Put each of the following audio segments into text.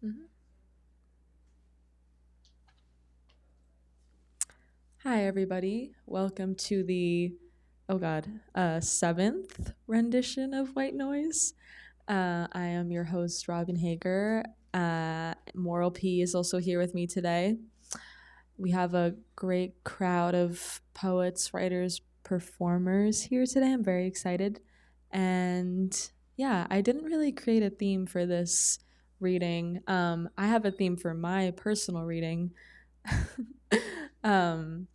Mhm. Hi, everybody. Welcome to the, seventh rendition of White Noise. I am your host, Robin Hager. Moral P is also here with me today. We have a great crowd of poets, writers, performers here today. I'm very excited. And yeah, I didn't really create a theme for this reading. I have a theme for my personal reading. um,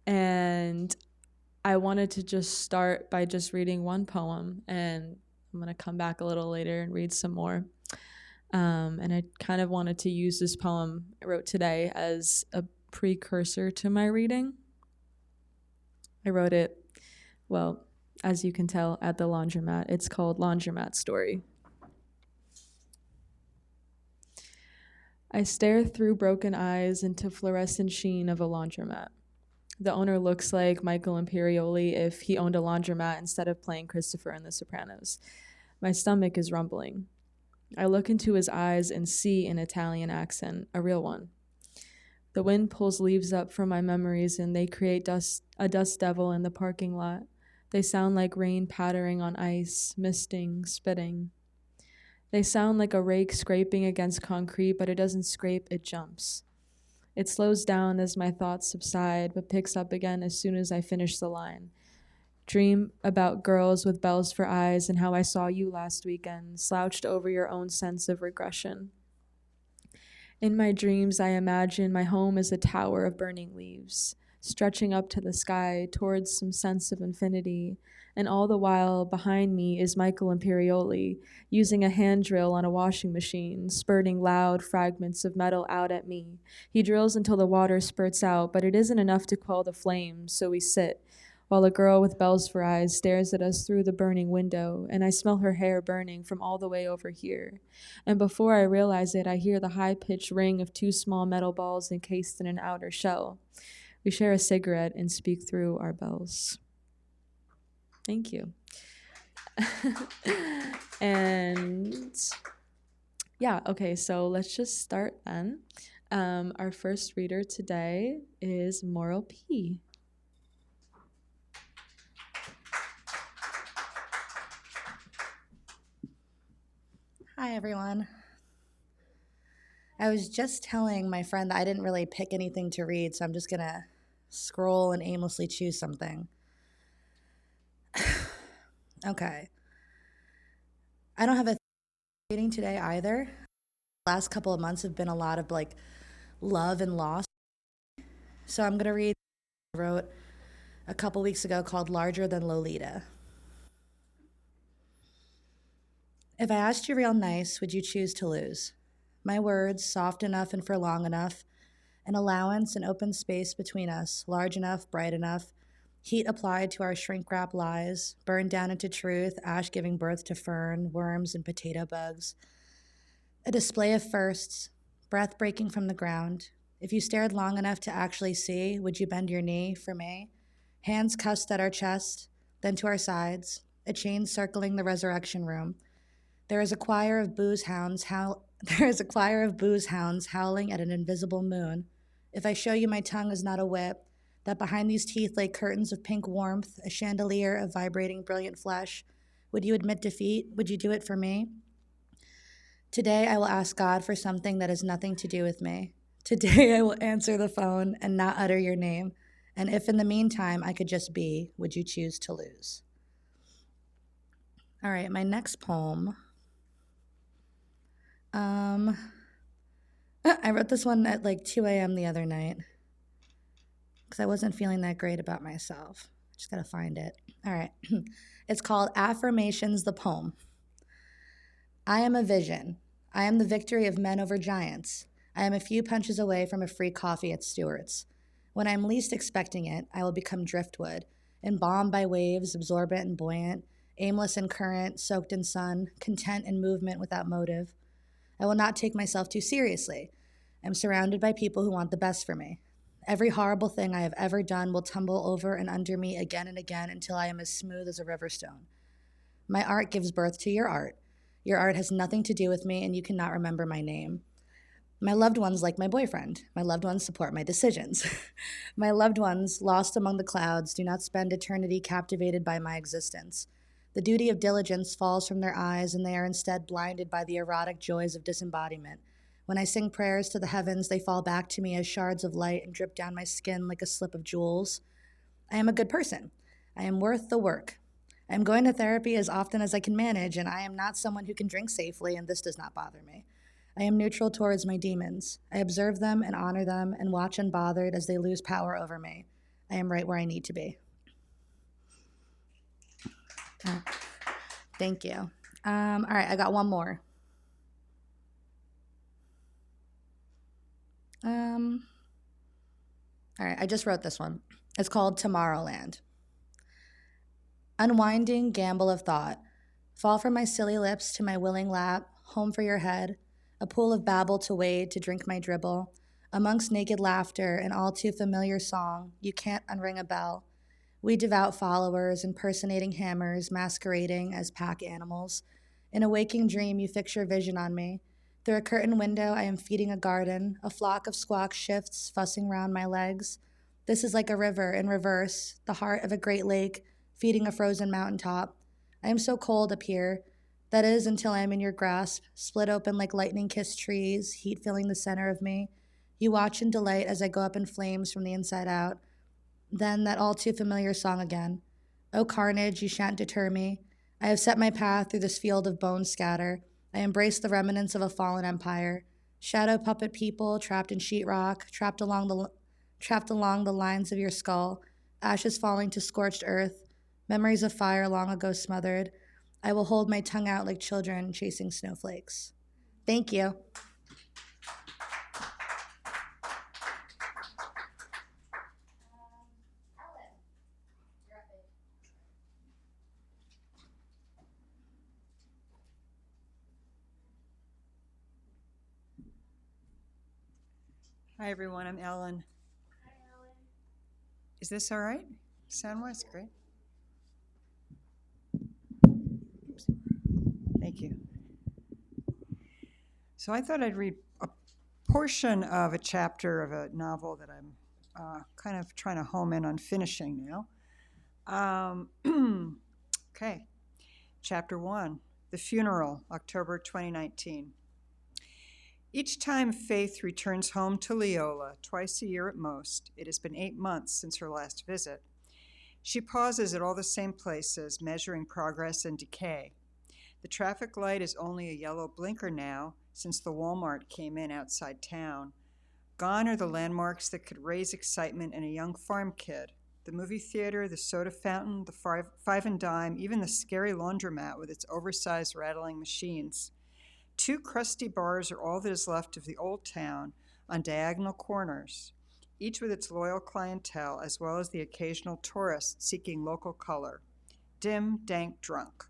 and I wanted to just start by just reading one poem, and I'm going to come back a little later and read some more. And I kind of wanted to use this poem I wrote today as a precursor to my reading. I wrote it, well, as you can tell, at the laundromat. It's called Laundromat Story. I stare through broken eyes into fluorescent sheen of a laundromat. The owner looks like Michael Imperioli if he owned a laundromat instead of playing Christopher in The Sopranos. My stomach is rumbling. I look into his eyes and see an Italian accent, a real one. The wind pulls leaves up from my memories and they create a dust devil in the parking lot. They sound like rain pattering on ice, misting, spitting. They sound like a rake scraping against concrete, but it doesn't scrape, it jumps. It slows down as my thoughts subside, but picks up again as soon as I finish the line. Dream about girls with bells for eyes and how I saw you last weekend, slouched over your own sense of regression. In my dreams, I imagine my home is a tower of burning leaves, stretching up to the sky towards some sense of infinity, and all the while behind me is Michael Imperioli, using a hand drill on a washing machine, spurting loud fragments of metal out at me. He drills until the water spurts out, but it isn't enough to quell the flames, so we sit, while a girl with bells for eyes stares at us through the burning window, and I smell her hair burning from all the way over here. And before I realize it, I hear the high pitched ring of two small metal balls encased in an outer shell. We share a cigarette and speak through our bells. Thank you. And yeah, okay, so let's just start then. Our first reader today is Moral P. Hi, everyone. I was just telling my friend that I didn't really pick anything to read, so I'm just going to scroll and aimlessly choose something. Okay. I don't have a reading today either. The last couple of months have been a lot of like love and loss. So I'm going to read what I wrote a couple weeks ago called Larger Than Lolita. If I asked you real nice, would you choose to lose? My words, soft enough and for long enough, an allowance and open space between us, large enough, bright enough, heat applied to our shrink wrap lies, burned down into truth, ash giving birth to fern, worms, and potato bugs. A display of firsts, breath breaking from the ground. If you stared long enough to actually see, would you bend your knee for me? Hands cusped at our chest, then to our sides, a chain circling the resurrection room. There is a choir of booze hounds there is a choir of booze hounds howling at an invisible moon. If I show you my tongue is not a whip, that behind these teeth lay curtains of pink warmth, a chandelier of vibrating brilliant flesh, would you admit defeat? Would you do it for me? Today I will ask God for something that has nothing to do with me. Today I will answer the phone and not utter your name. And if in the meantime I could just be, would you choose to lose? All right, my next poem. I wrote this one at like 2 a.m. the other night because I wasn't feeling that great about myself. Just gotta find it. All right. It's called Affirmations, the Poem. I am a vision. I am the victory of men over giants. I am a few punches away from a free coffee at Stewart's. When I am least expecting it, I will become driftwood, embalmed by waves, absorbent and buoyant, aimless in current, soaked in sun, content in movement without motive. I will not take myself too seriously. I'm surrounded by people who want the best for me. Every horrible thing I have ever done will tumble over and under me again and again until I am as smooth as a river stone. My art gives birth to your art. Your art has nothing to do with me, and you cannot remember my name. My loved ones, like my boyfriend, my loved ones support my decisions. My loved ones, lost among the clouds, do not spend eternity captivated by my existence. The duty of diligence falls from their eyes, and they are instead blinded by the erotic joys of disembodiment. When I sing prayers to the heavens, they fall back to me as shards of light and drip down my skin like a slip of jewels. I am a good person. I am worth the work. I am going to therapy as often as I can manage, and I am not someone who can drink safely, and this does not bother me. I am neutral towards my demons. I observe them and honor them and watch unbothered as they lose power over me. I am right where I need to be. Thank you. All right, I got one more. All right, I just wrote this one. It's called Tomorrowland. Unwinding gamble of thought. Fall from my silly lips to my willing lap, home for your head, a pool of babble to wade to drink my dribble. Amongst naked laughter and all too familiar song, you can't unring a bell. We devout followers, impersonating hammers, masquerading as pack animals. In a waking dream, you fix your vision on me. Through a curtain window, I am feeding a garden. A flock of squawk shifts, fussing round my legs. This is like a river in reverse, the heart of a great lake, feeding a frozen mountaintop. I am so cold up here. That is, until I am in your grasp, split open like lightning-kissed trees, heat filling the center of me. You watch in delight as I go up in flames from the inside out. Then that all too familiar song again. Oh carnage, you shan't deter me. I have set my path through this field of bone scatter. I embrace the remnants of a fallen empire. Shadow puppet people trapped in sheetrock, trapped along the lines of your skull, ashes falling to scorched earth, memories of fire long ago smothered. I will hold my tongue out like children chasing snowflakes. Thank you. Hi, everyone. I'm Ellen. Hi, Ellen. Is this all right? Sound-wise? Great. Oops. Thank you. So I thought I'd read a portion of a chapter of a novel that I'm kind of trying to home in on finishing now. Okay. Chapter 1, The Funeral, October 2019. Each time Faith returns home to Leola, twice a year at most, it has been 8 months since her last visit, she pauses at all the same places, measuring progress and decay. The traffic light is only a yellow blinker now, since the Walmart came in outside town. Gone are the landmarks that could raise excitement in a young farm kid. The movie theater, the soda fountain, the five and dime, even the scary laundromat with its oversized rattling machines. 2 crusty bars are all that is left of the old town on diagonal corners, each with its loyal clientele as well as the occasional tourist seeking local color. Dim, dank, drunk.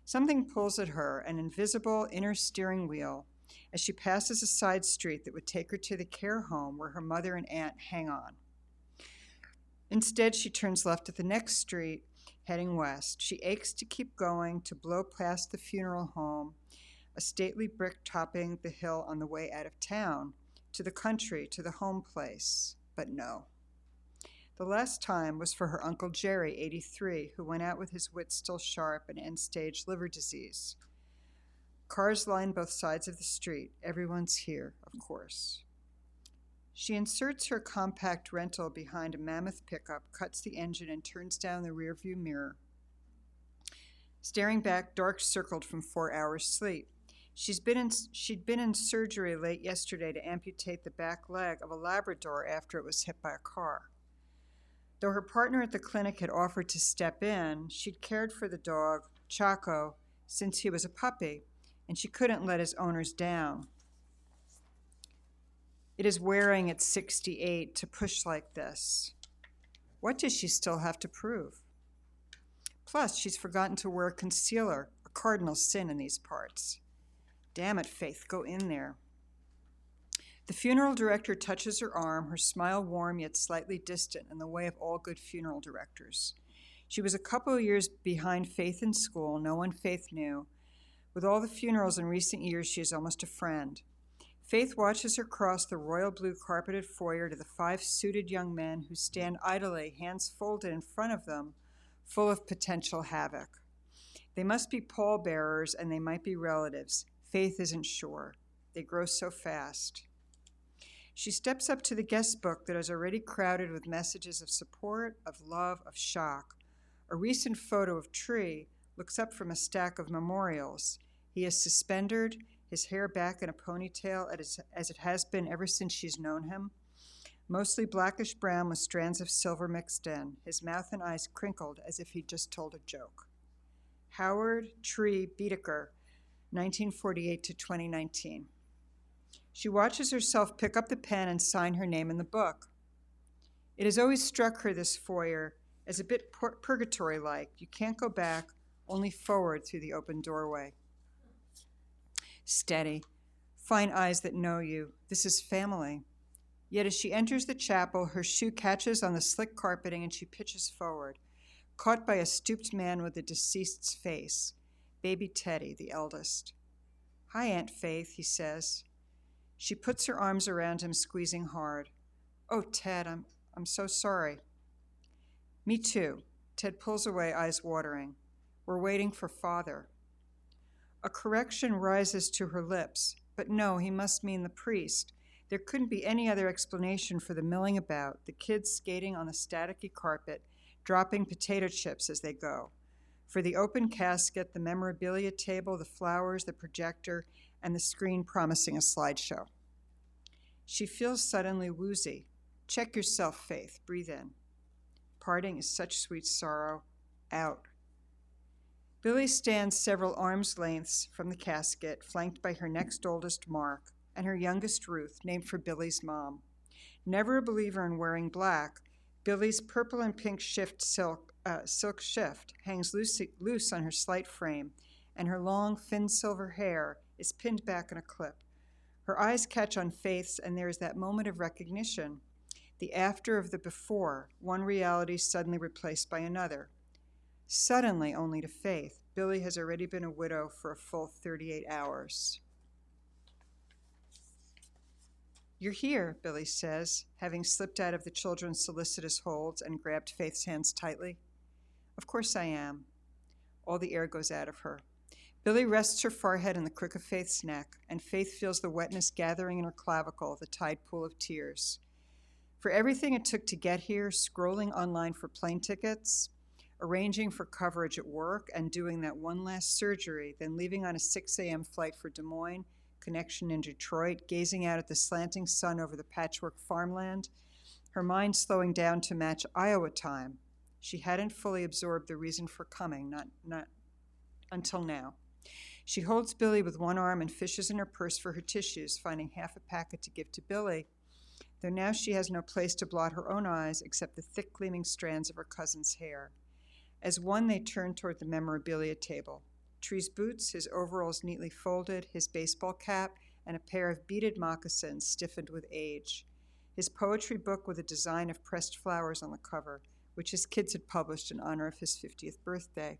Something pulls at her, an invisible inner steering wheel, as she passes a side street that would take her to the care home where her mother and aunt hang on. Instead, she turns left at the next street, heading west. She aches to keep going, to blow past the funeral home, a stately brick topping the hill on the way out of town, to the country, to the home place. But no. The last time was for her Uncle Jerry, 83, who went out with his wits still sharp and end-stage liver disease. Cars line both sides of the street. Everyone's here, of course. She inserts her compact rental behind a mammoth pickup, cuts the engine, and turns down the rearview mirror. Staring back, dark circled from 4 hours' sleep. She'd been in surgery late yesterday to amputate the back leg of a Labrador after it was hit by a car. Though her partner at the clinic had offered to step in, she'd cared for the dog, Chaco, since he was a puppy, and she couldn't let his owners down. It is wearing at 68 to push like this. What does she still have to prove? Plus, she's forgotten to wear concealer, a cardinal sin in these parts. Damn it, Faith, go in there. The funeral director touches her arm, her smile warm yet slightly distant in the way of all good funeral directors. She was a couple of years behind Faith in school, no one Faith knew, With all the funerals in recent years, she is almost a friend. Faith watches her cross the royal blue carpeted foyer to the 5 suited young men who stand idly, hands folded in front of them, full of potential havoc. They must be pallbearers, and they might be relatives. Faith isn't sure. They grow so fast. She steps up to the guest book that is already crowded with messages of support, of love, of shock. A recent photo of Tree looks up from a stack of memorials. He is suspendered, his hair back in a ponytail as it has been ever since she's known him, mostly blackish brown with strands of silver mixed in, his mouth and eyes crinkled as if he'd just told a joke. Howard Tree Bedecker, 1948 to 2019. She watches herself pick up the pen and sign her name in the book. It has always struck her, this foyer, as a bit purgatory-like. You can't go back, only forward through the open doorway. Steady, fine eyes that know you. This is family. Yet as she enters the chapel, her shoe catches on the slick carpeting and she pitches forward, caught by a stooped man with the deceased's face, baby Teddy, the eldest. "Hi, Aunt Faith," he says. She puts her arms around him, squeezing hard. "Oh, Ted, I'm so sorry." "Me too." Ted pulls away, eyes watering. "We're waiting for Father." A correction rises to her lips, but no, he must mean the priest. There couldn't be any other explanation for the milling about, the kids skating on the staticky carpet, dropping potato chips as they go. For the open casket, the memorabilia table, the flowers, the projector, and the screen promising a slideshow. She feels suddenly woozy. Check yourself, Faith. Breathe in. Parting is such sweet sorrow. Out. Billy stands several arms' lengths from the casket, flanked by her next oldest, Mark, and her youngest, Ruth, named for Billy's mom. Never a believer in wearing black, Billy's purple and pink silk shift hangs loose on her slight frame, and her long, thin silver hair is pinned back in a clip. Her eyes catch on Faith's, and there is that moment of recognition, the after of the before, one reality suddenly replaced by another. Suddenly, only to Faith, Billy has already been a widow for a full 38 hours. "You're here," Billy says, having slipped out of the children's solicitous holds and grabbed Faith's hands tightly. "Of course I am." All the air goes out of her. Billy rests her forehead in the crook of Faith's neck, and Faith feels the wetness gathering in her clavicle, the tide pool of tears. For everything it took to get here, scrolling online for plane tickets, arranging for coverage at work, and doing that one last surgery, then leaving on a 6 a.m. flight for Des Moines, connection in Detroit, gazing out at the slanting sun over the patchwork farmland, her mind slowing down to match Iowa time. She hadn't fully absorbed the reason for coming, not until now. She holds Billy with one arm and fishes in her purse for her tissues, finding half a packet to give to Billy, though now she has no place to blot her own eyes except the thick gleaming strands of her cousin's hair. As one, they turn toward the memorabilia table. Tree's boots, his overalls neatly folded, his baseball cap, and a pair of beaded moccasins stiffened with age. His poetry book with a design of pressed flowers on the cover, which his kids had published in honor of his 50th birthday.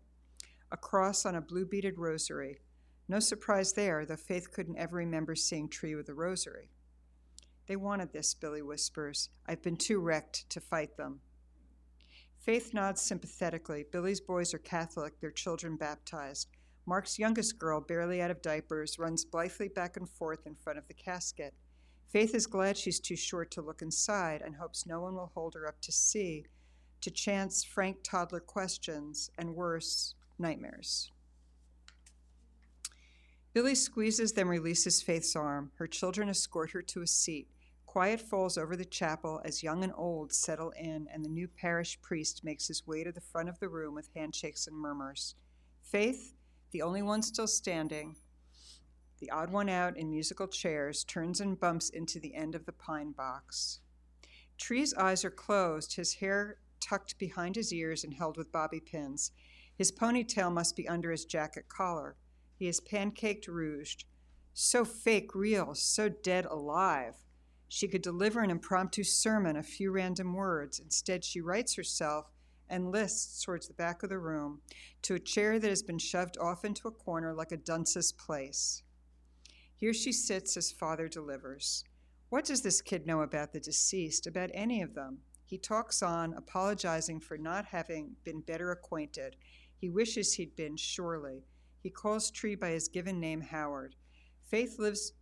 A cross on a blue beaded rosary. No surprise there, though Faith couldn't ever remember seeing Tree with a rosary. "They wanted this," Billy whispers. "I've been too wrecked to fight them." Faith nods sympathetically. Billy's boys are Catholic, their children baptized. Mark's youngest girl, barely out of diapers, runs blithely back and forth in front of the casket. Faith is glad she's too short to look inside and hopes no one will hold her up to see, to chance frank toddler questions, and worse, nightmares. Billy squeezes, then releases Faith's arm. Her children escort her to a seat. Quiet falls over the chapel as young and old settle in, and the new parish priest makes his way to the front of the room with handshakes and murmurs. Faith, the only one still standing, the odd one out in musical chairs, turns and bumps into the end of the pine box. Tree's eyes are closed, his hair tucked behind his ears and held with bobby pins. His ponytail must be under his jacket collar. He is pancaked rouged. So fake real, so dead alive. She could deliver an impromptu sermon, a few random words. Instead, she writes herself and lists towards the back of the room to a chair that has been shoved off into a corner like a dunce's place. Here she sits as father delivers. What does this kid know about the deceased, about any of them? He talks on, apologizing for not having been better acquainted. He wishes he'd been, surely. He calls Tree by his given name, Howard. Faith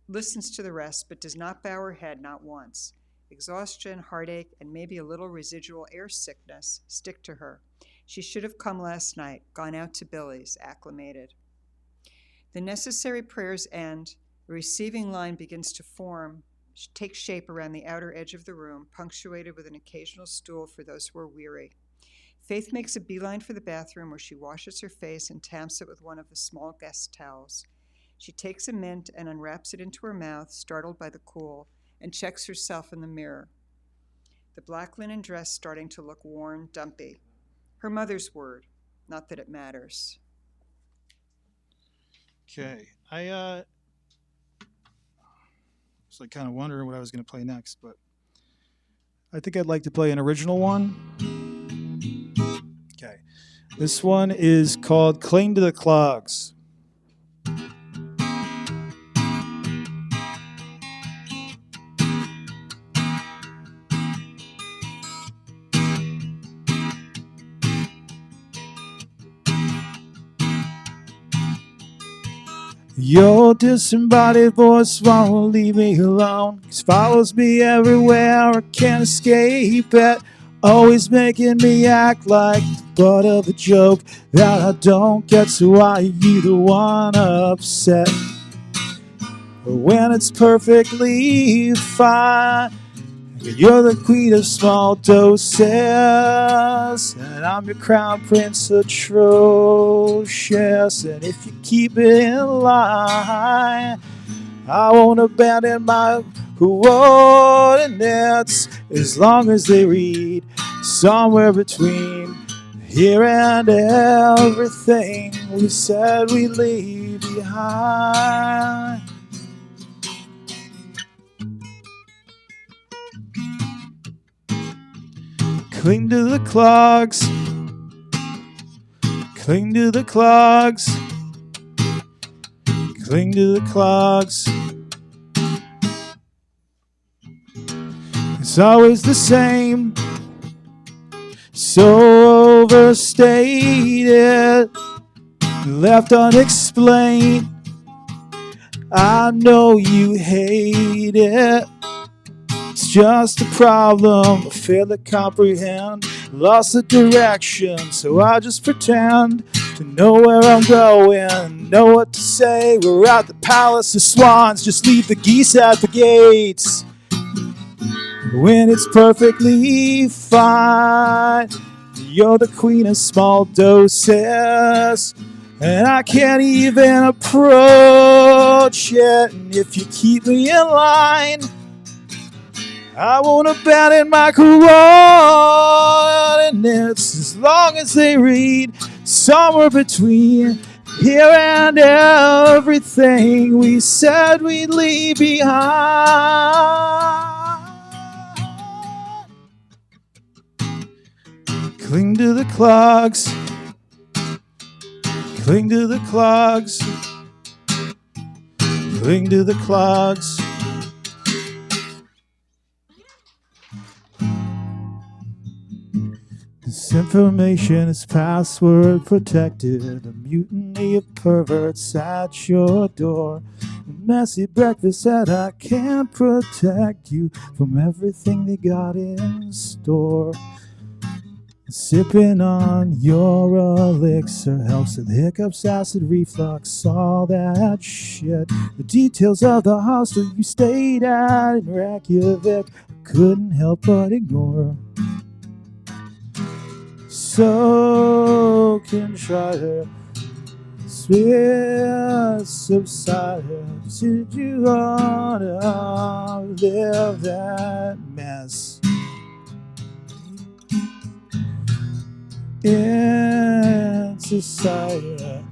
listens to the rest, but does not bow her head, not once. Exhaustion, heartache, and maybe a little residual air sickness stick to her. She should have come last night, gone out to Billy's, acclimated. The necessary prayers end. A receiving line begins to form, take shape around the outer edge of the room, punctuated with an occasional stool for those who are weary. Faith makes a beeline for the bathroom where she washes her face and tamps it with one of the small guest towels. She takes a mint and unwraps it into her mouth, startled by the cool, and checks herself in the mirror. The black linen dress starting to look worn, dumpy. Her mother's word, not that it matters. Okay, I was like kind of wondering what I was going to play next, but I think I'd like to play an original one. Okay, this one is called "Cling to the Clogs." Your disembodied voice won't leave me alone. It follows me everywhere, I can't escape it. Always making me act like the butt of a joke that I don't get, so why are you the one upset? When it's perfectly fine, you're the queen of small doses, and I'm your crown prince atrocious. And if you keep it in line, I won't abandon my coordinates as long as they read somewhere between here and everything we said we'd leave behind. Cling to the clogs, cling to the clogs, cling to the clogs. It's always the same, so overstated, left unexplained. I know you hate it. It's just a problem I fail to comprehend. Lost the direction, so I just pretend to know where I'm going, know what to say. We're at the Palace of Swans, just leave the geese at the gates. When it's perfectly fine, you're the queen of small doses, and I can't even approach it. And if you keep me in line, I won't abandon my coordinates as long as they read somewhere between here and everything we said we'd leave behind. Cling to the clogs, cling to the clogs, cling to the clogs. This information is password protected. A mutiny of perverts at your door. A messy breakfast that I can't protect you from everything they got in store. Sipping on your elixir helps with hiccups, acid reflux, all that shit. The details of the hostel you stayed at in Reykjavik I couldn't help but ignore. So contrite, sweet subsider. Did you wanna live that mess? In society,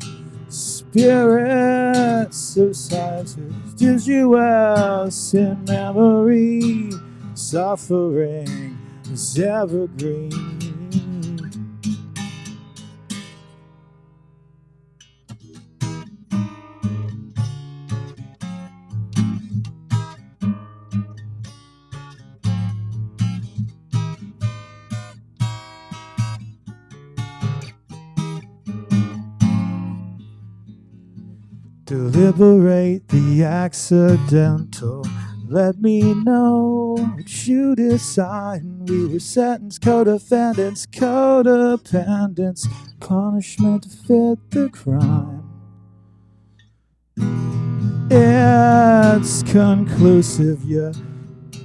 spirit society, did you else in memory? Suffering is evergreen. Deliberate the accidental. Let me know what you decide. We were sentenced co-defendants, codependents, punishment to fit the crime. It's conclusive, you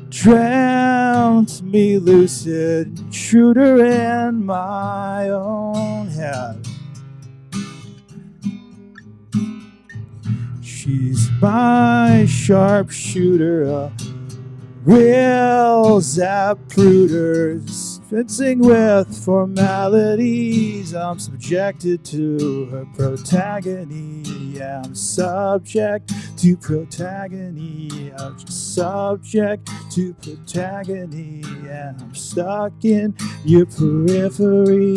drowned me lucid, intruder in my own head. She's my sharpshooter, a real zapruder, fencing with formalities. I'm subjected to her protagony. Yeah, I'm subject to protagony. I'm just subject to protagony. Yeah, I'm stuck in your periphery.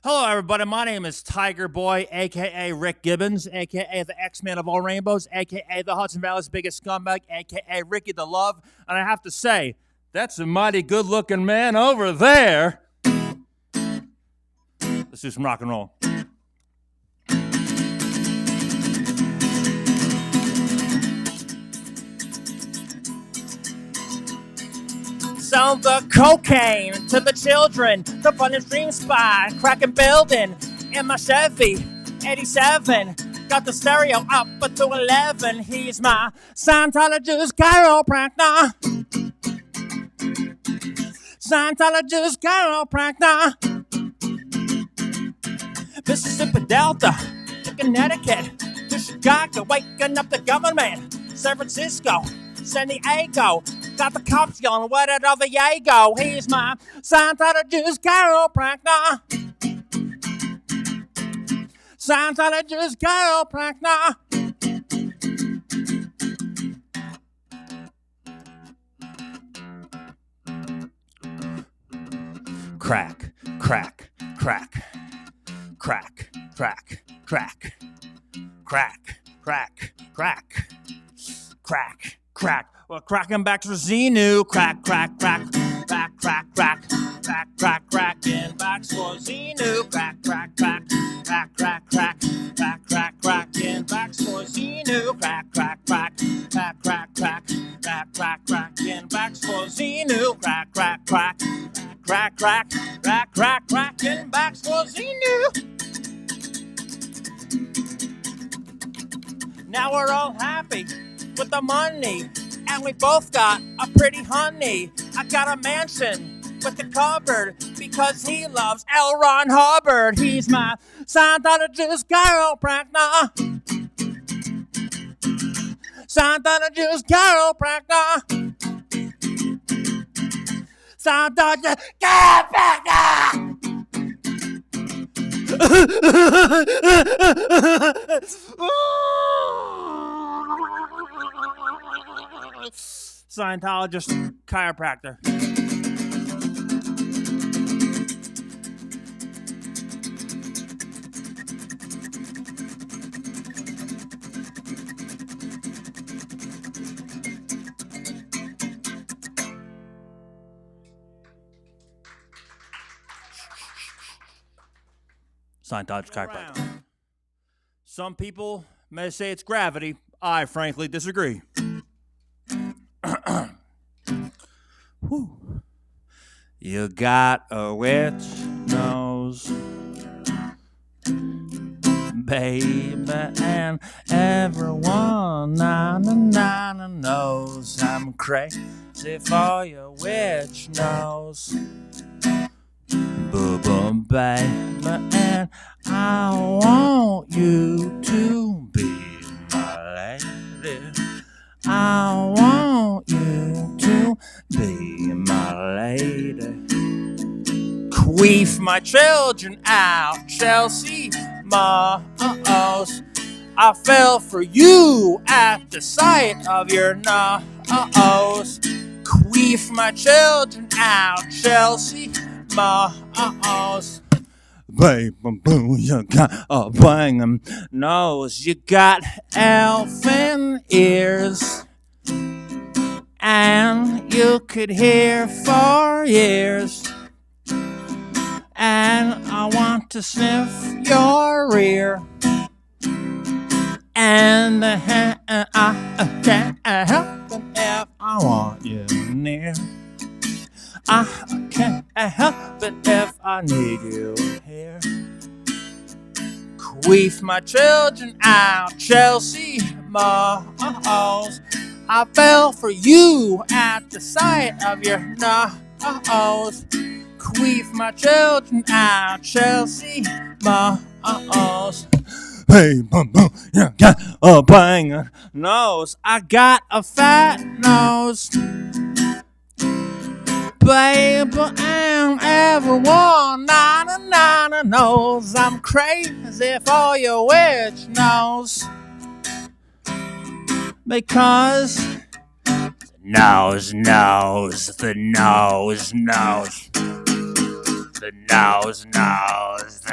Hello, everybody. My name is Tiger Boy, a.k.a. Rick Gibbons, a.k.a. the X-Man of all rainbows, a.k.a. the Hudson Valley's biggest scumbag, a.k.a. Ricky the Love. And I have to say, that's a mighty good-looking man over there. Let's do some rock and roll. Sell the cocaine to the children, the fun and stream spot, cracking building in my Chevy 87. Got the stereo up to 11. He's my Scientologist chiropractor. Scientologist chiropractor. Mississippi Delta to Connecticut to Chicago, waking up the government. San Francisco, San Diego. Got the cops yelling, where did all the Diego? He's my Scientologist chiropractor. Scientologist chiropractor. Crack, crack, crack, crack, crack, crack, crack, crack, crack, crack, crack. Well, cracking back to Xenu, crack, crack, crack, crack, crack, crack, crack, crack, cracking back for Xenu, crack, crack, crack, crack, crack, crack, crack, crack, cracking back for Xenu, crack, crack, crack, crack, crack, crack, crack, crack, cracking back for Xenu, crack, crack, crack, crack, crack, crack, crack, cracking back for Xenu. Now we're all happy with the money. And we both got a pretty honey. I got a mansion with a cupboard because he loves L. Ron Hubbard. He's my Scientologist chiropractor. Scientologist chiropractor. Scientologist chiropractor. Scientologist chiropractor. Scientologist chiropractor. Some people may say it's gravity. I frankly disagree. You got a witch nose, baby, and everyone knows I'm crazy for your witch nose. Boom, baby, and I want you to be my lady. I want you to be my lady. Queef my children out, Chelsea Moss. I fell for you at the sight of your nose. Queef queef my children out, Chelsea Moss. Babe, boo, you got a bangin' nose, you got elfin ears, and you could hear for years. And I want to sniff your rear, and I can't help it if I want you near. I can't help it if I need you here. Queef my children out, Chelsea Moss. I fell for you at the sight of your nose. Queef my children out, Chelsea Moss. Hey, boom, boom, you got a bangin' nose. I got a fat nose. Babe, and everyone knows I'm crazy for your witch nose. Because the nose, the nose, the nose, the nose, the nose, the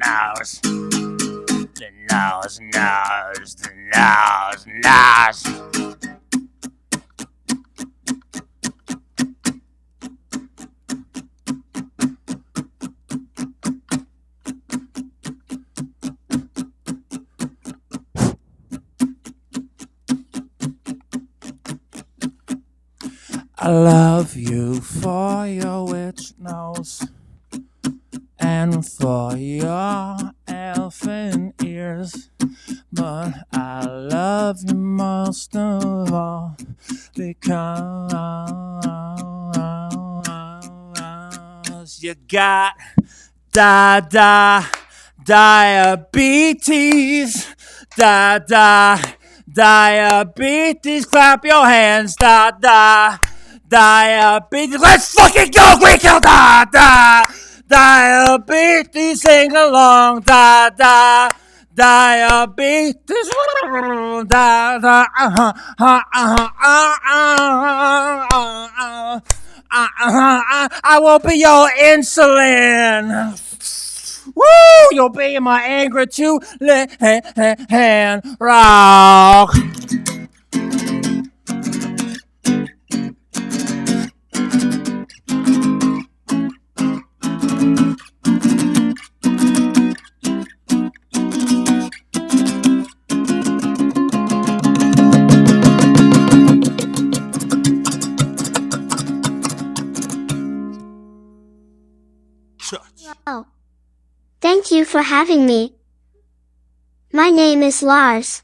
nose. I love you for your witch nose and for your elfin ears, but I love you most of all because you got diabetes, diabetes. Clap your hands, diabetes. Let's fucking go, Greco, diabetes. Sing along, diabetes. I will be your insulin. Woo! You'll be my anger to hand rock. Oh. Thank you for having me. My name is Lars.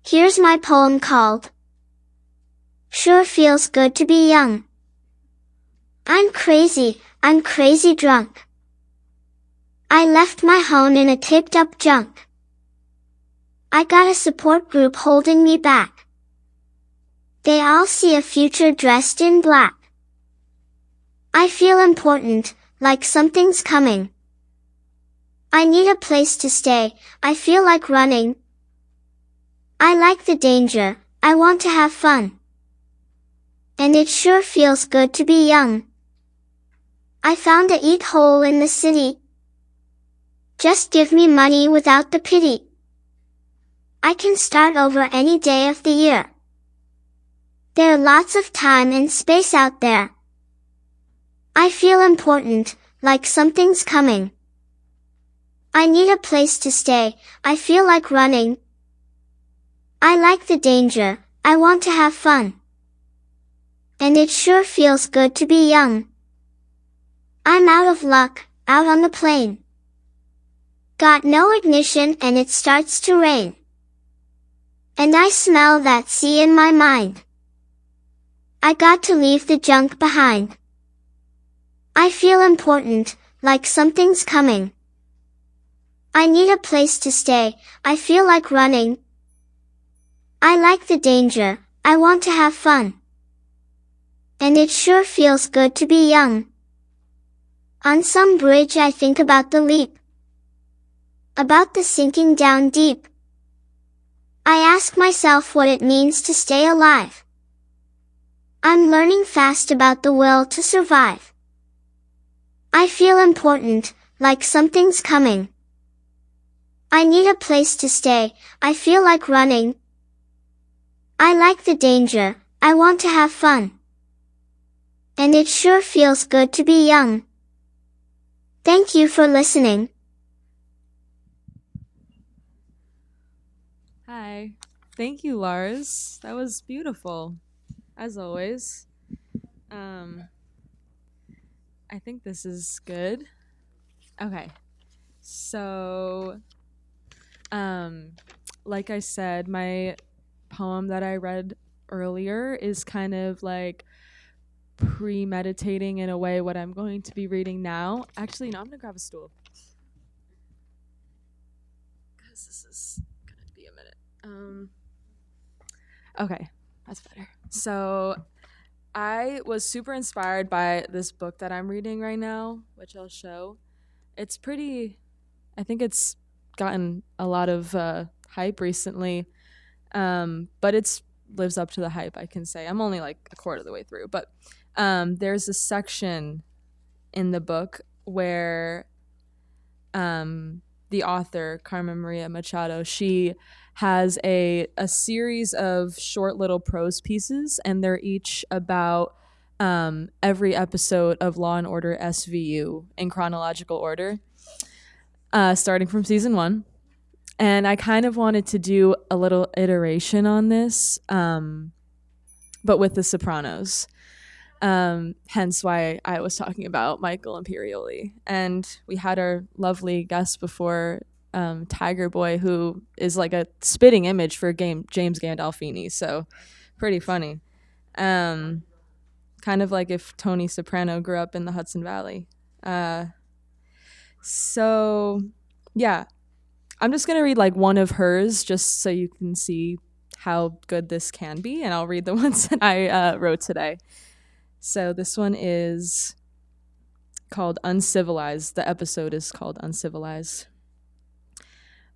Here's my poem called Sure Feels Good to Be Young. I'm crazy drunk. I left my home in a tipped up junk. I got a support group holding me back. They all see a future dressed in black. I feel important, like something's coming. I need a place to stay, I feel like running. I like the danger, I want to have fun. And it sure feels good to be young. I found a eat hole in the city. Just give me money without the pity. I can start over any day of the year. There are lots of time and space out there. I feel important, like something's coming. I need a place to stay, I feel like running. I like the danger, I want to have fun. And it sure feels good to be young. I'm out of luck, out on the plane. Got no ignition and it starts to rain. And I smell that sea in my mind. I got to leave the junk behind. I feel important, like something's coming. I need a place to stay, I feel like running. I like the danger, I want to have fun. And it sure feels good to be young. On some bridge I think about the leap. About the sinking down deep. I ask myself what it means to stay alive. I'm learning fast about the will to survive. I feel important, like something's coming. I need a place to stay, I feel like running. I like the danger, I want to have fun. And it sure feels good to be young. Thank you for listening. Hi. Thank you, Lars. That was beautiful, as always. I think this is good. Okay. So, like I said, my poem that I read earlier is kind of like premeditating in a way what I'm going to be reading now. Actually, no, I'm gonna grab a stool. Because this is gonna be a minute. Okay, that's better. So I was super inspired by this book that I'm reading right now, which I'll show. It's pretty, I think it's gotten a lot of hype recently, but it's lives up to the hype, I can say. I'm only like a quarter of the way through, but there's a section in the book where the author, Carmen Maria Machado, she has a series of short little prose pieces, and they're each about every episode of Law and Order SVU in chronological order, starting from season 1. And I kind of wanted to do a little iteration on this, but with The Sopranos. Hence why I was talking about Michael Imperioli. And we had our lovely guest before, Tiger Boy, who is like a spitting image for James Gandolfini. So pretty funny. Kind of like if Tony Soprano grew up in the Hudson Valley. So yeah, I'm just going to read like one of hers just so you can see how good this can be. And I'll read the ones that I wrote today. So this one is called Uncivilized. The episode is called Uncivilized.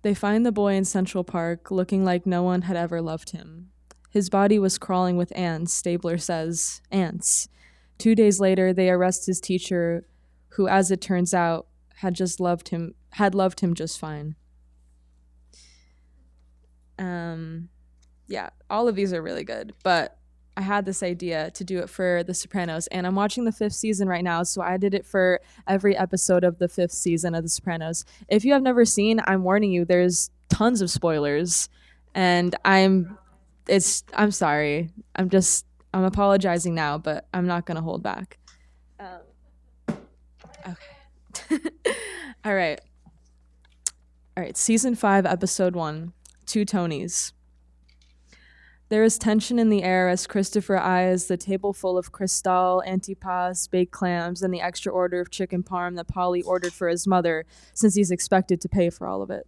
They find the boy in Central Park looking like no one had ever loved him. His body was crawling with ants, Stabler says. Ants. 2 days later, they arrest his teacher, who, as it turns out, had loved him just fine. Yeah, all of these are really good, but I had this idea to do it for The Sopranos, and I'm watching the 5th season right now, so I did it for every episode of the 5th season of The Sopranos. If you have never seen, I'm warning you, there's tons of spoilers, and I'm sorry. I'm apologizing now, but I'm not gonna hold back. Okay. All right, season 5, episode 1, 2 Tonys. There is tension in the air as Christopher eyes the table full of cristal, antipas, baked clams, and the extra order of chicken parm that Polly ordered for his mother, since he's expected to pay for all of it.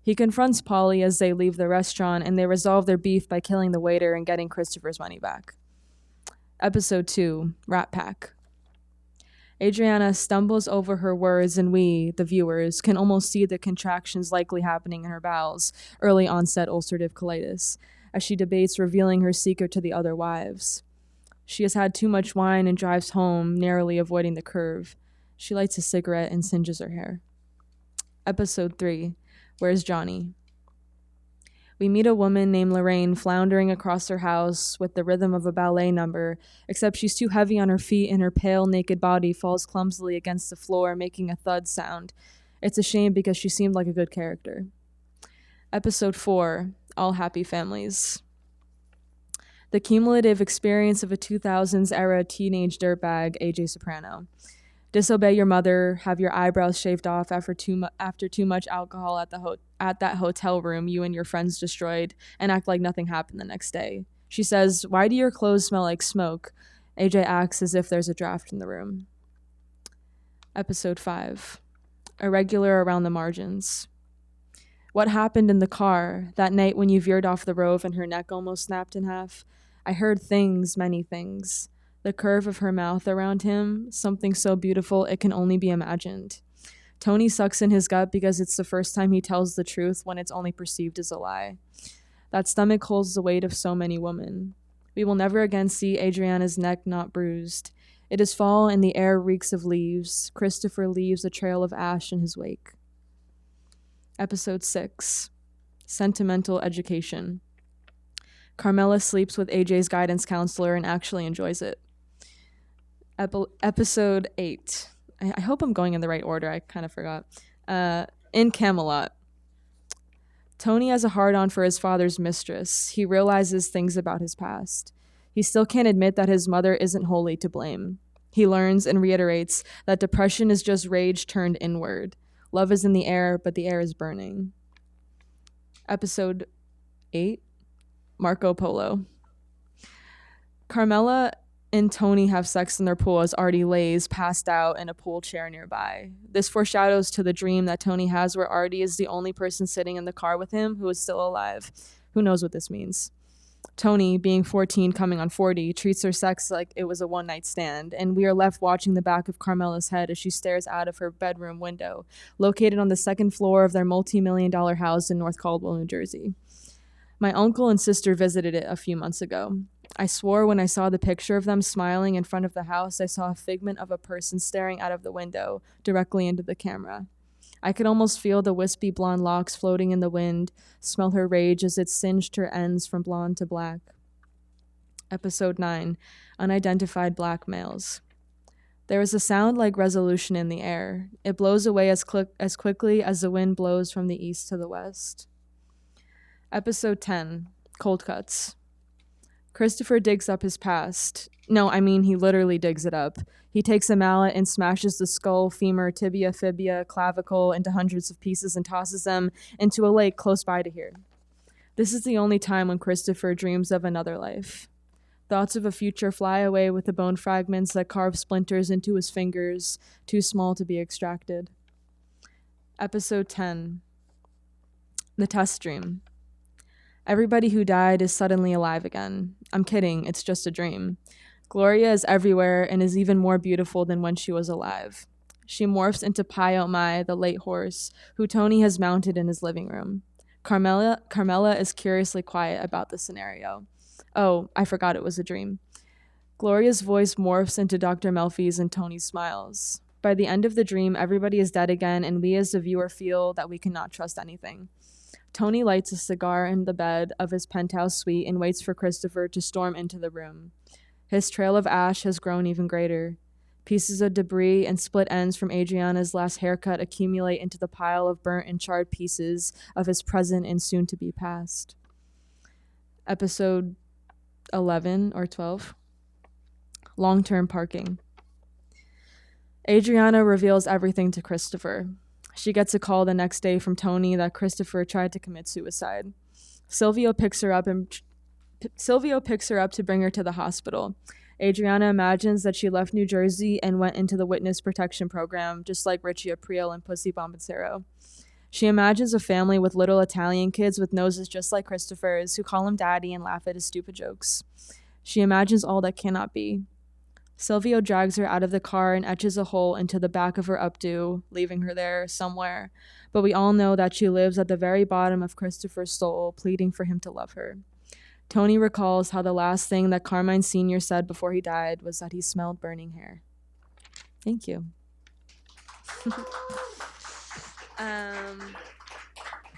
He confronts Polly as they leave the restaurant, and they resolve their beef by killing the waiter and getting Christopher's money back. Episode 2, Rat Pack. Adriana stumbles over her words, and we, the viewers, can almost see the contractions likely happening in her bowels, early onset ulcerative colitis, as she debates revealing her secret to the other wives. She has had too much wine and drives home, narrowly avoiding the curve. She lights a cigarette and singes her hair. Episode 3, Where's Johnny? We meet a woman named Lorraine floundering across her house with the rhythm of a ballet number, except she's too heavy on her feet and her pale, naked body falls clumsily against the floor, making a thud sound. It's a shame because she seemed like a good character. Episode 4, All Happy Families. The cumulative experience of a 2000s era teenage dirtbag, AJ Soprano. Disobey your mother, have your eyebrows shaved off after too much alcohol at that hotel room you and your friends destroyed, and act like nothing happened the next day. She says, "Why do your clothes smell like smoke?" AJ acts as if there's a draft in the room. Episode 5, Irregular Around the Margins. What happened in the car that night when you veered off the road and her neck almost snapped in half? I heard things, many things. The curve of her mouth around him, something so beautiful it can only be imagined. Tony sucks in his gut because it's the first time he tells the truth when it's only perceived as a lie. That stomach holds the weight of so many women. We will never again see Adriana's neck not bruised. It is fall and the air reeks of leaves. Christopher leaves a trail of ash in his wake. Episode 6, Sentimental Education. Carmela sleeps with AJ's guidance counselor and actually enjoys it. Episode 8. I hope I'm going in the right order. I kind of forgot. In Camelot. Tony has a hard-on for his father's mistress. He realizes things about his past. He still can't admit that his mother isn't wholly to blame. He learns and reiterates that depression is just rage turned inward. Love is in the air, but the air is burning. Episode 8, Marco Polo. Carmela and Tony have sex in their pool as Artie lays passed out in a pool chair nearby. This foreshadows to the dream that Tony has where Artie is the only person sitting in the car with him who is still alive. Who knows what this means? Tony, being 14 coming on 40, treats her sex like it was a one-night stand, and we are left watching the back of Carmela's head as she stares out of her bedroom window, located on the second floor of their multi-million-dollar house in North Caldwell, New Jersey. My uncle and sister visited it a few months ago. I swore when I saw the picture of them smiling in front of the house, I saw a figment of a person staring out of the window directly into the camera. I could almost feel the wispy blonde locks floating in the wind, smell her rage as it singed her ends from blonde to black. Episode 9, Unidentified Black Males. There is a sound like resolution in the air. It blows away as quickly as the wind blows from the east to the west. Episode 10, Cold Cuts. Christopher digs up his past. No, I mean he literally digs it up. He takes a mallet and smashes the skull, femur, tibia, fibia, clavicle into hundreds of pieces and tosses them into a lake close by to here. This is the only time when Christopher dreams of another life. Thoughts of a future fly away with the bone fragments that carve splinters into his fingers, too small to be extracted. Episode 10, The Test Dream. Everybody who died is suddenly alive again. I'm kidding, it's just a dream. Gloria is everywhere and is even more beautiful than when she was alive. She morphs into Pio Mai, the late horse, who Tony has mounted in his living room. Carmela is curiously quiet about the scenario. Oh, I forgot it was a dream. Gloria's voice morphs into Dr. Melfi's and Tony smiles. By the end of the dream, everybody is dead again, and we as the viewer feel that we cannot trust anything. Tony lights a cigar in the bed of his penthouse suite and waits for Christopher to storm into the room. His trail of ash has grown even greater. Pieces of debris and split ends from Adriana's last haircut accumulate into the pile of burnt and charred pieces of his present and soon-to-be past. Episode 11 or 12, Long-Term Parking. Adriana reveals everything to Christopher. She gets a call the next day from Tony that Christopher tried to commit suicide. Silvio picks her up to bring her to the hospital. Adriana imagines that she left New Jersey and went into the witness protection program, just like Richie Aprile and Pussy Bombancero. She imagines a family with little Italian kids with noses just like Christopher's who call him daddy and laugh at his stupid jokes. She imagines all that cannot be. Silvio drags her out of the car and etches a hole into the back of her updo, leaving her there somewhere. But we all know that she lives at the very bottom of Christopher's soul, pleading for him to love her. Tony recalls how the last thing that Carmine Sr. said before he died was that he smelled burning hair. Thank you.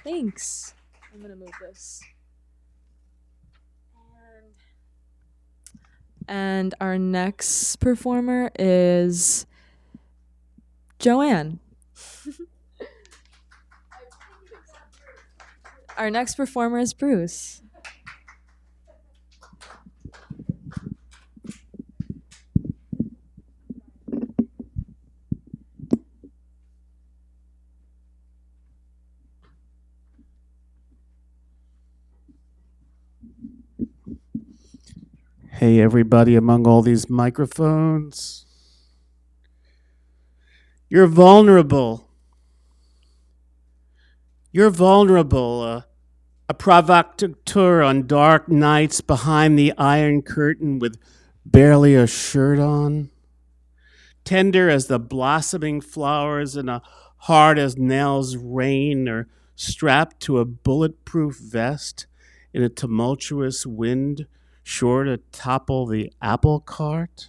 Thanks. I'm going to move this. And our next performer is Joanne. Our next performer is Bruce. Hey, everybody among all these microphones. You're vulnerable. You're vulnerable. A provocateur on dark nights behind the Iron Curtain with barely a shirt on. Tender as the blossoming flowers and a hard as nails rain, or strapped to a bulletproof vest in a tumultuous wind, sure to topple the apple cart.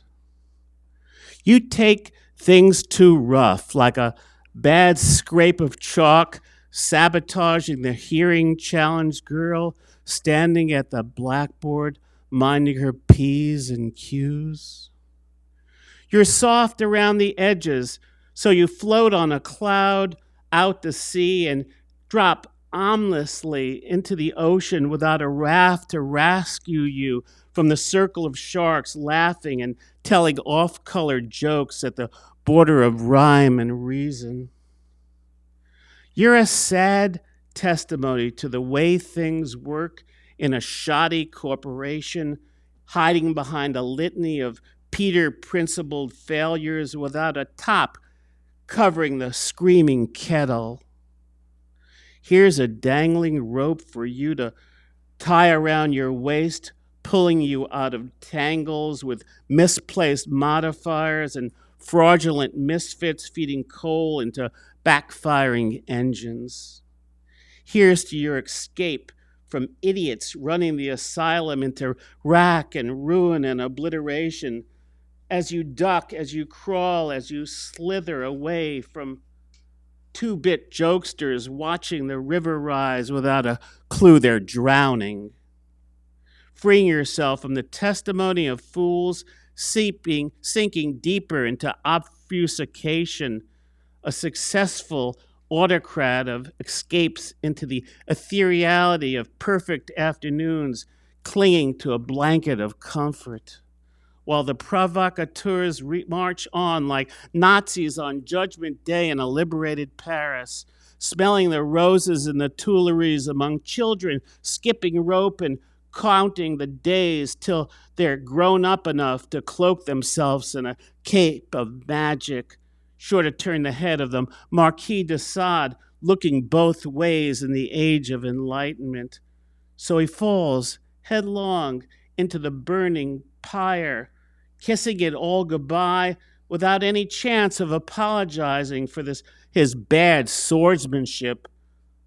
You take things too rough, like a bad scrape of chalk sabotaging the hearing challenged girl standing at the blackboard minding her P's and Q's. You're soft around the edges, so you float on a cloud out to sea and drop ominously into the ocean without a raft to rescue you from the circle of sharks laughing and telling off-colored jokes at the border of rhyme and reason. You're a sad testimony to the way things work in a shoddy corporation, hiding behind a litany of Peter-principled failures without a top covering the screaming kettle. Here's a dangling rope for you to tie around your waist, pulling you out of tangles with misplaced modifiers and fraudulent misfits feeding coal into backfiring engines. Here's to your escape from idiots running the asylum into rack and ruin and obliteration, as you duck, as you crawl, as you slither away from two-bit jokesters watching the river rise without a clue they're drowning. Freeing yourself from the testimony of fools sinking deeper into obfuscation, a successful autocrat of escapes into the ethereality of perfect afternoons, clinging to a blanket of comfort, while the provocateurs march on like Nazis on Judgment Day in a liberated Paris, smelling the roses in the Tuileries among children, skipping rope and counting the days till they're grown up enough to cloak themselves in a cape of magic, sure to turn the head of the Marquis de Sade, looking both ways in the age of enlightenment. So he falls headlong into the burning pyre, kissing it all goodbye without any chance of apologizing for his bad swordsmanship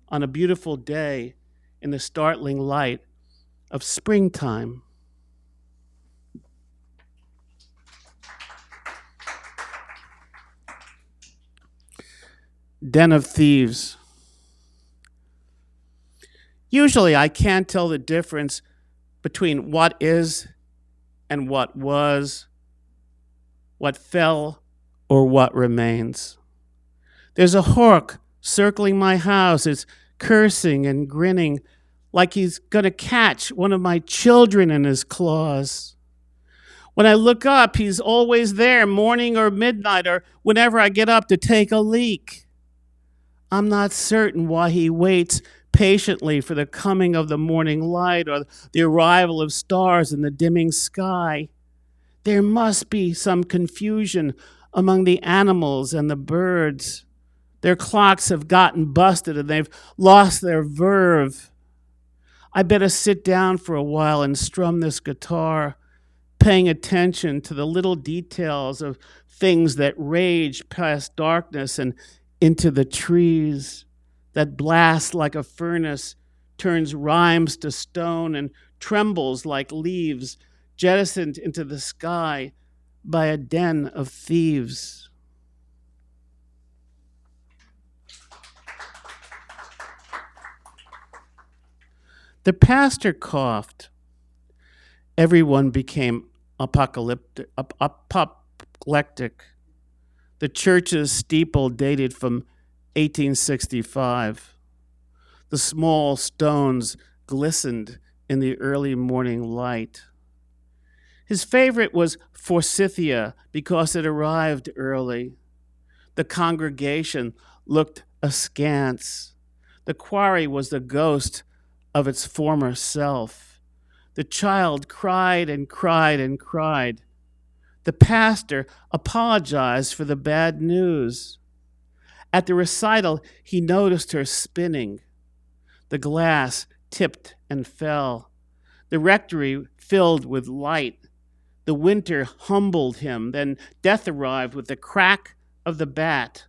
on a beautiful day in the startling light of springtime. Den of Thieves. Usually I can't tell the difference between what is and what was, what fell or what remains. There's a hawk circling my house. It's cursing and grinning like he's going to catch one of my children in his claws. When I look up, he's always there, morning or midnight or whenever I get up to take a leak. I'm not certain why he waits patiently for the coming of the morning light or the arrival of stars in the dimming sky. There must be some confusion among the animals and the birds. Their clocks have gotten busted and they've lost their verve. I better sit down for a while and strum this guitar, paying attention to the little details of things that rage past darkness and into the trees, that blast like a furnace, turns rhymes to stone and trembles like leaves jettisoned into the sky by a den of thieves. The pastor coughed. Everyone became apoplectic. The church's steeple dated from 1865. The small stones glistened in the early morning light. His favorite was Forsythia because it arrived early. The congregation looked askance. The quarry was the ghost of its former self. The child cried and cried and cried. The pastor apologized for the bad news. At the recital, he noticed her spinning. The glass tipped and fell. The rectory filled with light. The winter humbled him. Then death arrived with the crack of the bat.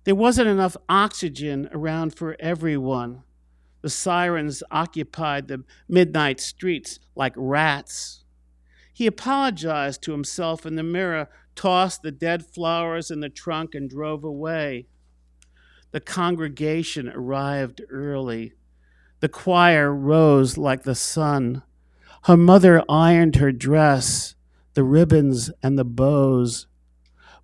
There wasn't enough oxygen around for everyone. The sirens occupied the midnight streets like rats. He apologized to himself in the mirror, tossed the dead flowers in the trunk, and drove away. The congregation arrived early. The choir rose like the sun. Her mother ironed her dress, the ribbons and the bows.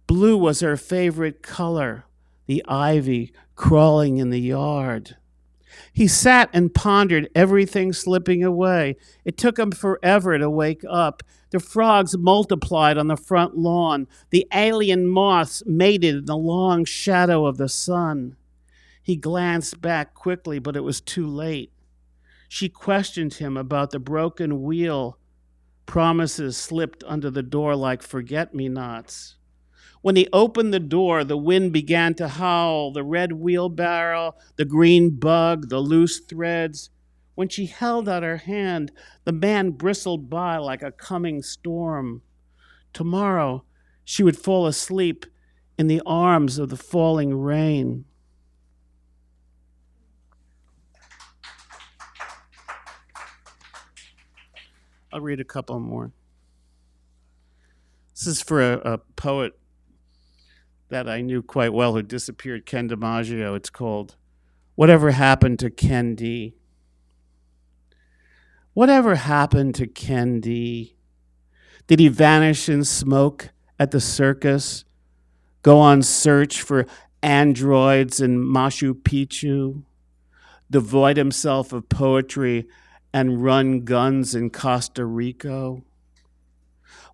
Blue was her favorite color, the ivy crawling in the yard. He sat and pondered everything slipping away. It took him forever to wake up. The frogs multiplied on the front lawn. The alien moths mated in the long shadow of the sun. He glanced back quickly, but it was too late. She questioned him about the broken wheel. Promises slipped under the door like forget-me-nots. When he opened the door, the wind began to howl, the red wheelbarrow, the green bug, the loose threads. When she held out her hand, the man bristled by like a coming storm. Tomorrow, she would fall asleep in the arms of the falling rain. I'll read a couple more. This is for a poet that I knew quite well who disappeared, Ken DiMaggio. It's called Whatever Happened to Ken D? Whatever happened to Ken D? Did he vanish in smoke at the circus, go on search for androids in Machu Picchu, devoid himself of poetry and run guns in Costa Rica?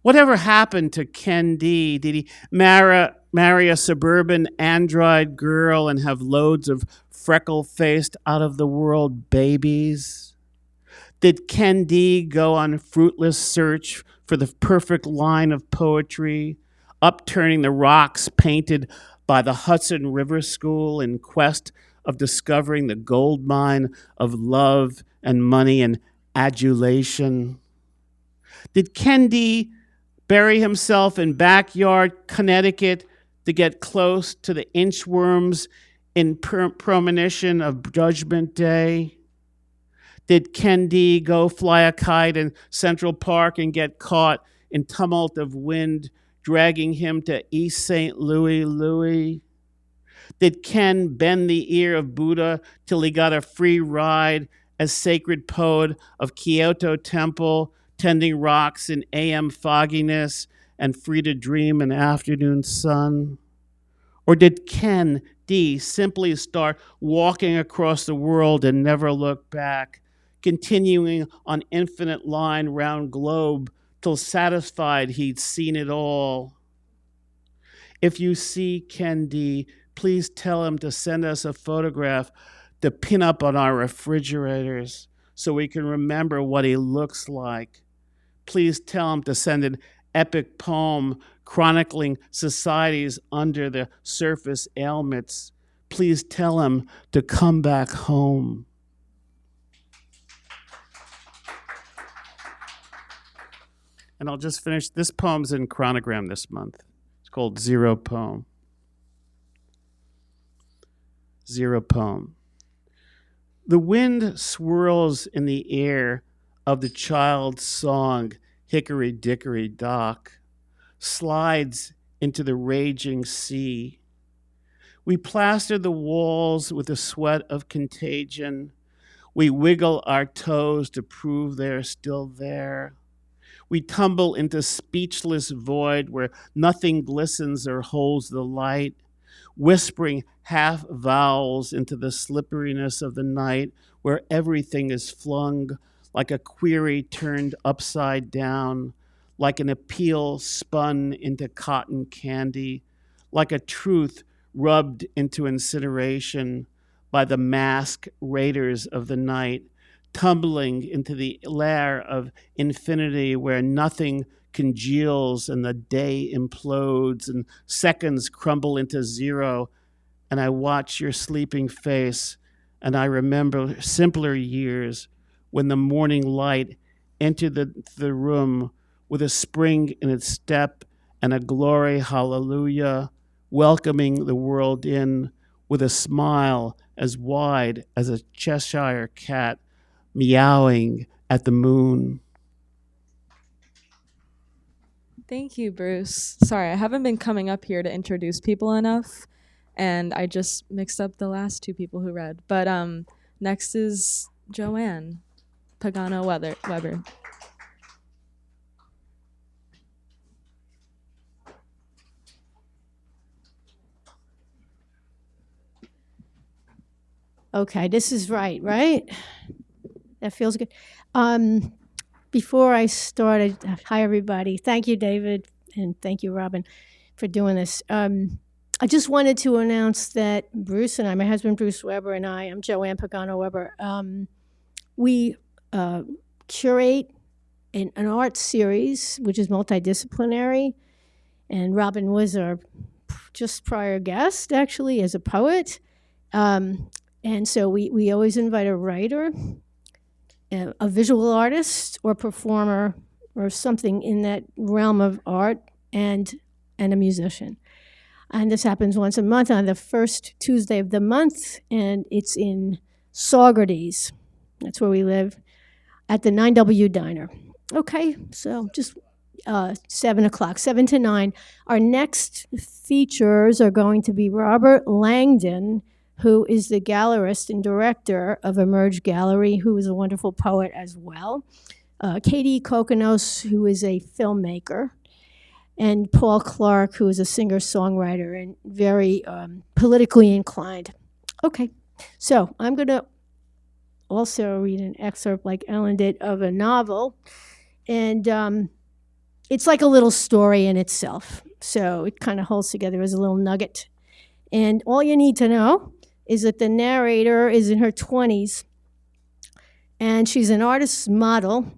Whatever happened to Ken D? Did he marry a suburban android girl and have loads of freckle-faced, out-of-the-world babies? Did Ken D go on fruitless search for the perfect line of poetry, upturning the rocks painted by the Hudson River School in quest of discovering the gold mine of love and money and adulation? Did Ken D bury himself in backyard Connecticut to get close to the inchworms in premonition of Judgment Day? Did Ken D go fly a kite in Central Park and get caught in tumult of wind, dragging him to East St. Louis? Did Ken bend the ear of Buddha till he got a free ride as sacred poet of Kyoto Temple, tending rocks in AM fogginess and free to dream in afternoon sun? Or did Ken D simply start walking across the world and never look back, continuing on infinite line round globe till satisfied he'd seen it all? If you see Ken D, please tell him to send us a photograph to pin up on our refrigerators so we can remember what he looks like. Please tell him to send an epic poem chronicling society's under the surface ailments. Please tell him to come back home. And I'll just finish. This poem's in Chronogram this month. It's called Zero Poem. Zero Poem. The wind swirls in the air of the child's song, Hickory Dickory Dock, slides into the raging sea. We plaster the walls with the sweat of contagion. We wiggle our toes to prove they're still there. We tumble into speechless void where nothing glistens or holds the light, whispering half vowels into the slipperiness of the night where everything is flung like a query turned upside down, like an appeal spun into cotton candy, like a truth rubbed into incineration by the masked raiders of the night, tumbling into the lair of infinity where nothing congeals and the day implodes and seconds crumble into zero. And I watch your sleeping face and I remember simpler years when the morning light entered the room with a spring in its step and a glory hallelujah, welcoming the world in with a smile as wide as a Cheshire cat meowing at the moon. Thank you, Bruce. Sorry, I haven't been coming up here to introduce people enough, and I just mixed up the last two people who read. But next is Joanne Pagano Weber. Okay, this is right? That feels good. Before I started, hi everybody. Thank you, David, and thank you, Robin, for doing this. I just wanted to announce that Bruce and I, my husband Bruce Weber and I'm Joanne Pagano Weber, we curate an art series which is multidisciplinary, and Robin was our just prior guest, actually, as a poet. And so we always invite a writer, a visual artist or performer or something in that realm of art, and a musician. And this happens once a month on the first Tuesday of the month, and it's in Saugerties. That's where we live, at the 9W Diner. Okay, so just 7 o'clock, 7 to 9. Our next features are going to be Robert Langdon, who is the gallerist and director of Emerge Gallery, who is a wonderful poet as well. Katie Kokonos, who is a filmmaker, and Paul Clark, who is a singer-songwriter and very politically inclined. Okay, so I'm going to also read an excerpt, like Ellen did, of a novel. And it's like a little story in itself. So it kind of holds together as a little nugget. And all you need to know is that the narrator is in her 20s, and she's an artist's model,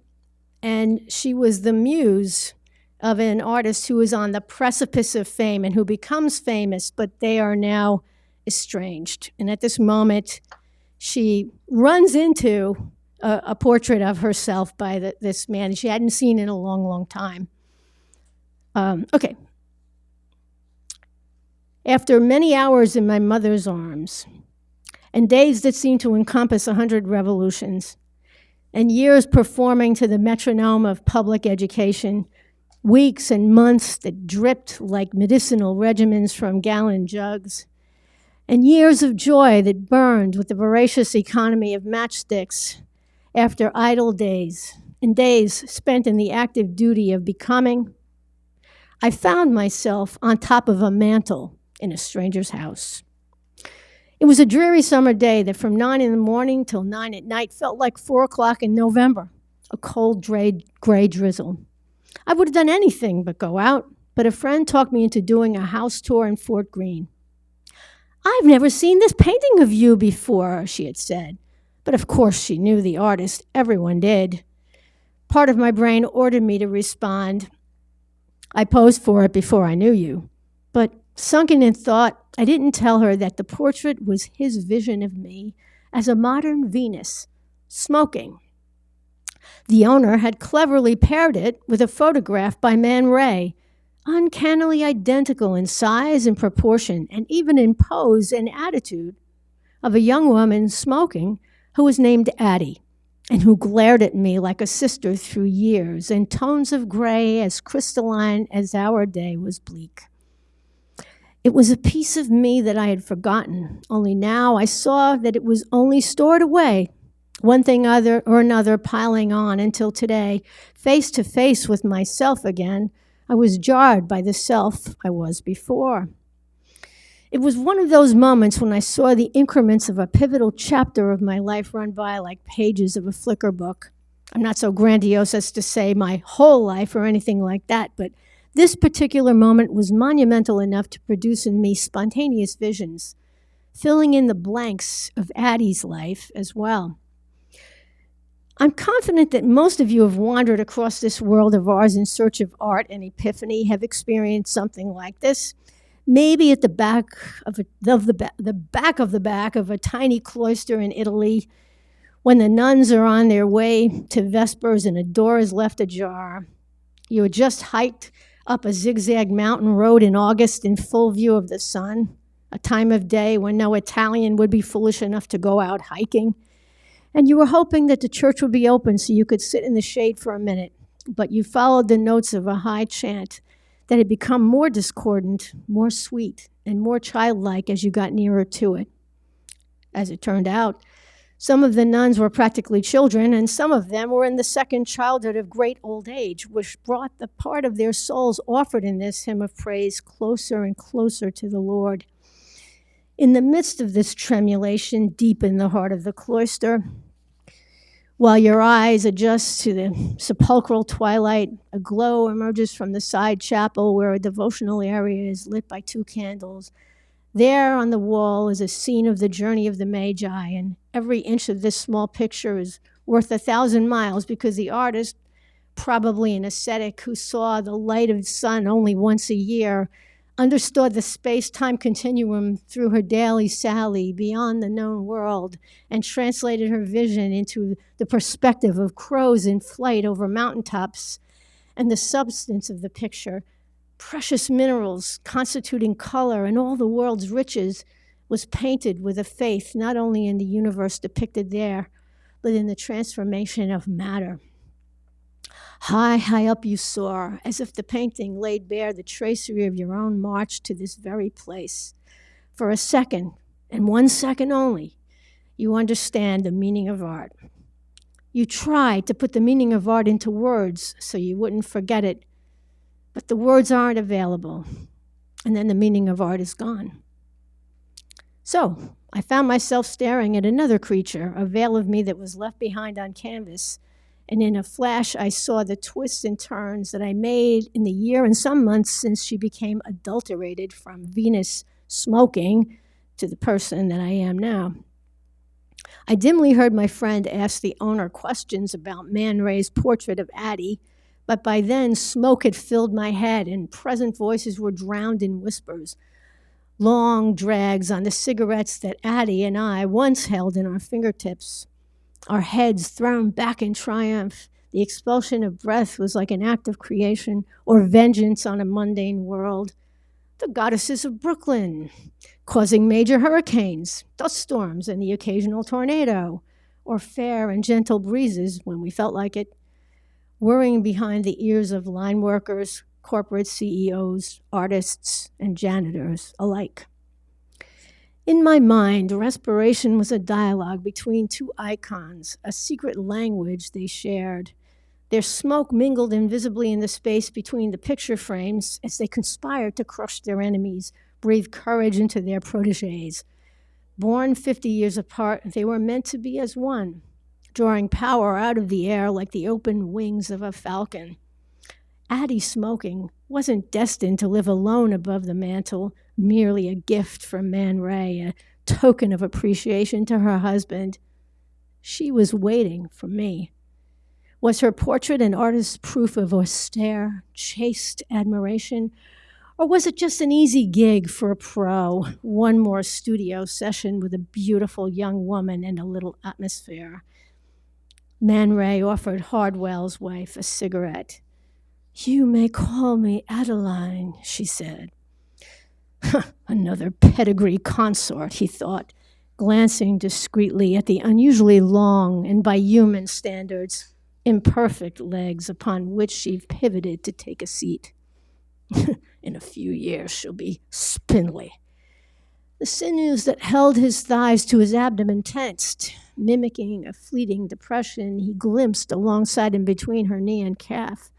and she was the muse of an artist who is on the precipice of fame and who becomes famous, but they are now estranged. And at this moment, she runs into a portrait of herself by this man she hadn't seen in a long, long time. Okay. After many hours in my mother's arms, and days that seemed to encompass 100 revolutions, and years performing to the metronome of public education, weeks and months that dripped like medicinal regimens from gallon jugs, and years of joy that burned with the voracious economy of matchsticks after idle days, and days spent in the active duty of becoming, I found myself on top of a mantle in a stranger's house. It was a dreary summer day that from 9 in the morning till 9 at night felt like 4 o'clock in November, a cold gray drizzle. I would have done anything but go out, but a friend talked me into doing a house tour in Fort Greene. I've never seen this painting of you before, she had said. But of course she knew the artist. Everyone did. Part of my brain ordered me to respond, I posed for it before I knew you. But sunken in thought, I didn't tell her that the portrait was his vision of me as a modern Venus, smoking. The owner had cleverly paired it with a photograph by Man Ray, uncannily identical in size and proportion, and even in pose and attitude, of a young woman smoking who was named Addie, and who glared at me like a sister through years, in tones of gray as crystalline as our day was bleak. It was a piece of me that I had forgotten, only now I saw that it was only stored away, one thing or another piling on, until today, face to face with myself again, I was jarred by the self I was before. It was one of those moments when I saw the increments of a pivotal chapter of my life run by like pages of a Flickr book. I'm not so grandiose as to say my whole life or anything like that, but this particular moment was monumental enough to produce in me spontaneous visions, filling in the blanks of Addie's life as well. I'm confident that most of you have wandered across this world of ours in search of art and epiphany, have experienced something like this, maybe at the back of the back of a tiny cloister in Italy, when the nuns are on their way to Vespers and a door is left ajar. You had just hiked up a zigzag mountain road in August in full view of the sun. a time of day when no Italian would be foolish enough to go out hiking, and you were hoping that the church would be open so you could sit in the shade for a minute, but you followed the notes of a high chant that had become more discordant, more sweet, and more childlike as you got nearer to it. As it turned out, some of the nuns were practically children, and some of them were in the second childhood of great old age, which brought the part of their souls offered in this hymn of praise closer and closer to the Lord. In the midst of this tremulation, deep in the heart of the cloister, while your eyes adjust to the sepulchral twilight, a glow emerges from the side chapel where a devotional area is lit by 2 candles. There on the wall is a scene of the journey of the Magi, and every inch of this small picture is worth 1,000 miles because the artist, probably an ascetic who saw the light of the sun only once a year, understood the space-time continuum through her daily sally beyond the known world and translated her vision into the perspective of crows in flight over mountaintops and the substance of the picture. Precious minerals constituting color and all the world's riches was painted with a faith not only in the universe depicted there, but in the transformation of matter. High, high up you soar, as if the painting laid bare the tracery of your own march to this very place. For a second, and 1 second only, you understand the meaning of art. You try to put the meaning of art into words so you wouldn't forget it, but the words aren't available, and then the meaning of art is gone. So I found myself staring at another creature, a veil of me that was left behind on canvas, and in a flash I saw the twists and turns that I made in the year and some months since she became adulterated from Venus smoking to the person that I am now. I dimly heard my friend ask the owner questions about Man Ray's portrait of Addie, but by then smoke had filled my head and present voices were drowned in whispers. Long drags on the cigarettes that Addie and I once held in our fingertips. Our heads thrown back in triumph, the expulsion of breath was like an act of creation or vengeance on a mundane world. The goddesses of Brooklyn, causing major hurricanes, dust storms, and the occasional tornado, or fair and gentle breezes when we felt like it, whirring behind the ears of line workers, corporate CEOs, artists, and janitors alike. In my mind, respiration was a dialogue between 2 icons, a secret language they shared. Their smoke mingled invisibly in the space between the picture frames as they conspired to crush their enemies, breathe courage into their protégés. Born 50 years apart, they were meant to be as one, drawing power out of the air like the open wings of a falcon. Addie smoking wasn't destined to live alone above the mantle, merely a gift from Man Ray, a token of appreciation to her husband. She was waiting for me. Was her portrait an artist's proof of austere, chaste admiration? Or was it just an easy gig for a pro, one more studio session with a beautiful young woman and a little atmosphere? Man Ray offered Hardwell's wife a cigarette. "You may call me Adeline," she said. Another pedigree consort, he thought, glancing discreetly at the unusually long and by human standards, imperfect legs upon which she pivoted to take a seat. In a few years, she'll be spindly. The sinews that held his thighs to his abdomen tensed, mimicking a fleeting depression he glimpsed alongside and between her knee and calf.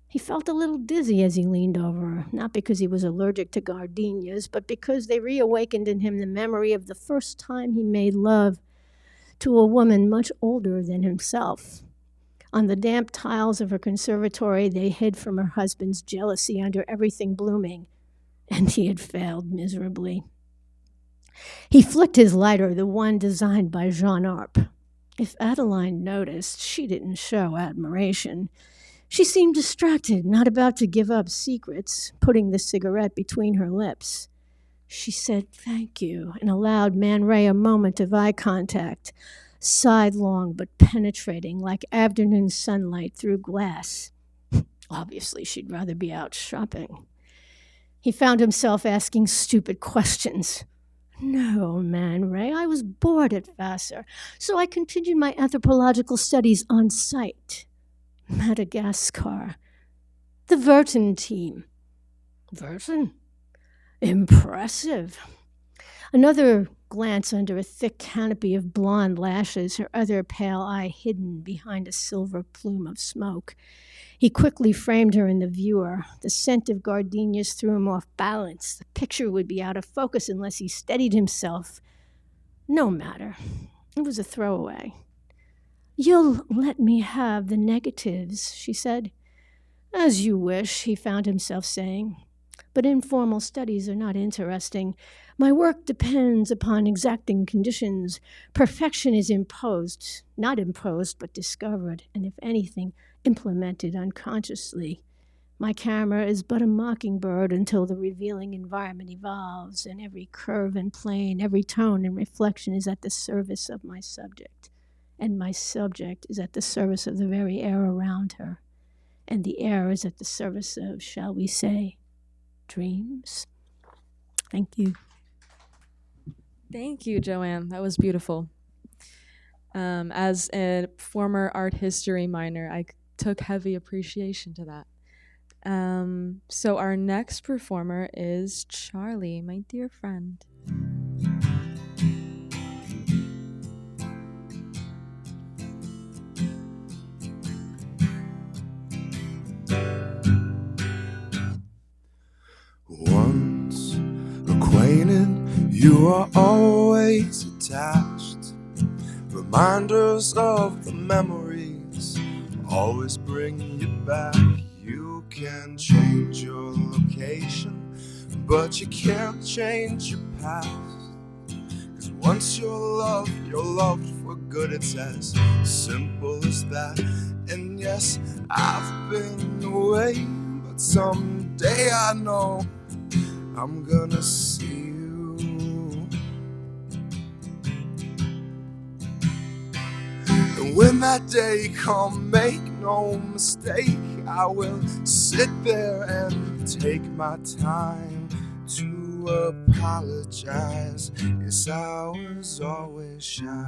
He felt a little dizzy as he leaned over her, not because he was allergic to gardenias, but because they reawakened in him the memory of the first time he made love to a woman much older than himself. On the damp tiles of her conservatory, they hid from her husband's jealousy under everything blooming, and he had failed miserably. He flicked his lighter, the one designed by Jean Arp. If Adeline noticed, she didn't show admiration. She seemed distracted, not about to give up secrets, putting the cigarette between her lips. She said, "Thank you," and allowed Man Ray a moment of eye contact, sidelong but penetrating like afternoon sunlight through glass. Obviously, she'd rather be out shopping. He found himself asking stupid questions. No, Man Ray, I was bored at Vassar, so I continued my anthropological studies on site. Madagascar. The Verton team. Verton? Impressive. Another glance under a thick canopy of blonde lashes, her other pale eye hidden behind a silver plume of smoke. He quickly framed her in the viewer. The scent of gardenias threw him off balance. The picture would be out of focus unless he steadied himself. No matter. It was a throwaway. You'll let me have the negatives, she said. As you wish, he found himself saying. But informal studies are not interesting. My work depends upon exacting conditions. Perfection is imposed, not imposed, but discovered, and if anything, implemented unconsciously. My camera is but a mockingbird until the revealing environment evolves, and every curve and plane, every tone and reflection is at the service of my subject. And my subject is at the service of the very air around her. And the air is at the service of, shall we say, dreams? Thank you. Thank you, Joanne. That was beautiful. As a former art history minor, I took heavy appreciation to that. So our next performer is Charlie, my dear friend. Once acquainted, you are always attached. Reminders of the memories always bring you back. You can change your location, but you can't change your past. 'Cause once you're loved for good. It's as simple as that. And yes, I've been away, but someday I know I'm gonna see you. And when that day comes, make no mistake, I will sit there and take my time to apologize. Yes, I was always shy.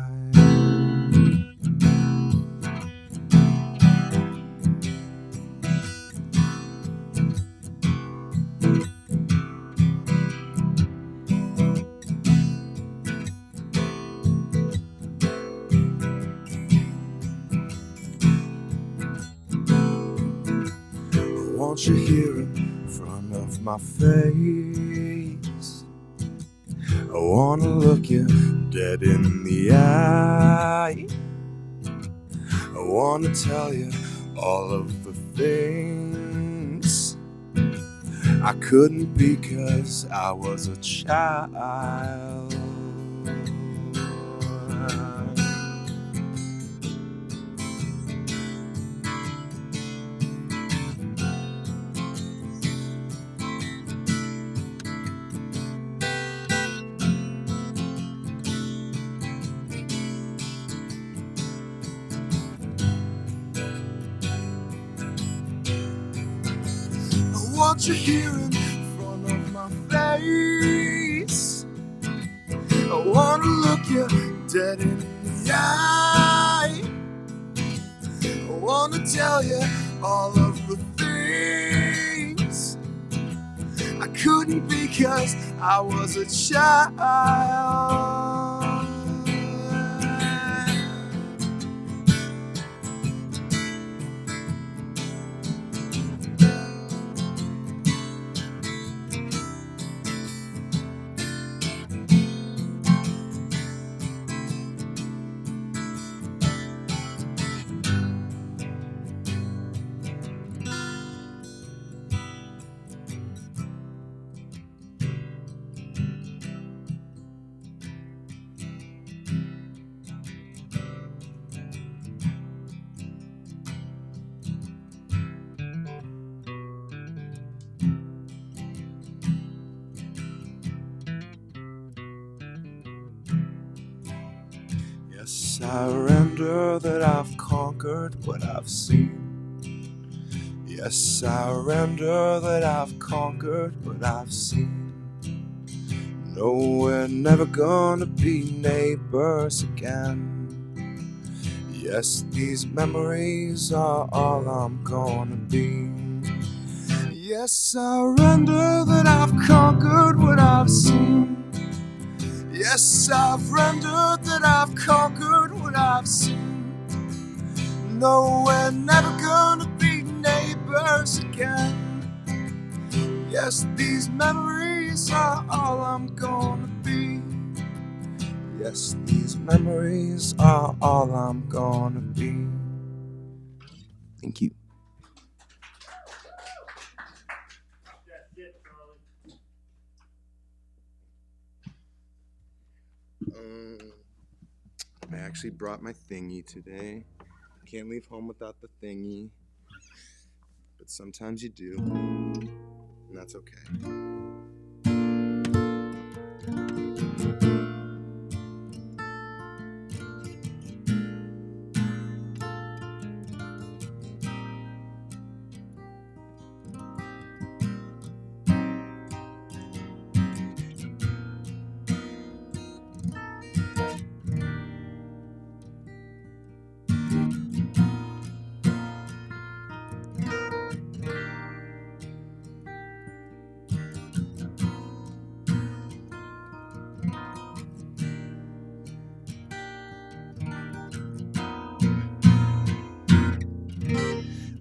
Want you here in front of my face. I wanna look you dead in the eye. I wanna tell you all of the things I couldn't because I was a child. I want you here in front of my face. I wanna look you dead in the eye. I wanna tell you all of the things I couldn't because I was a child. Yes, I render that I've conquered what I've seen. Yes, I render that I've conquered what I've seen. No, we're never gonna be neighbors again. Yes, these memories are all I'm gonna be. Yes, I render that I've conquered what I've seen. Yes, I've rendered that I've conquered what I've seen. No, we're never gonna be neighbors again. Yes, these memories are all I'm gonna be. Yes, these memories are all I'm gonna be. Thank you. I actually brought my thingy today. Can't leave home without the thingy. But sometimes you do. And that's okay.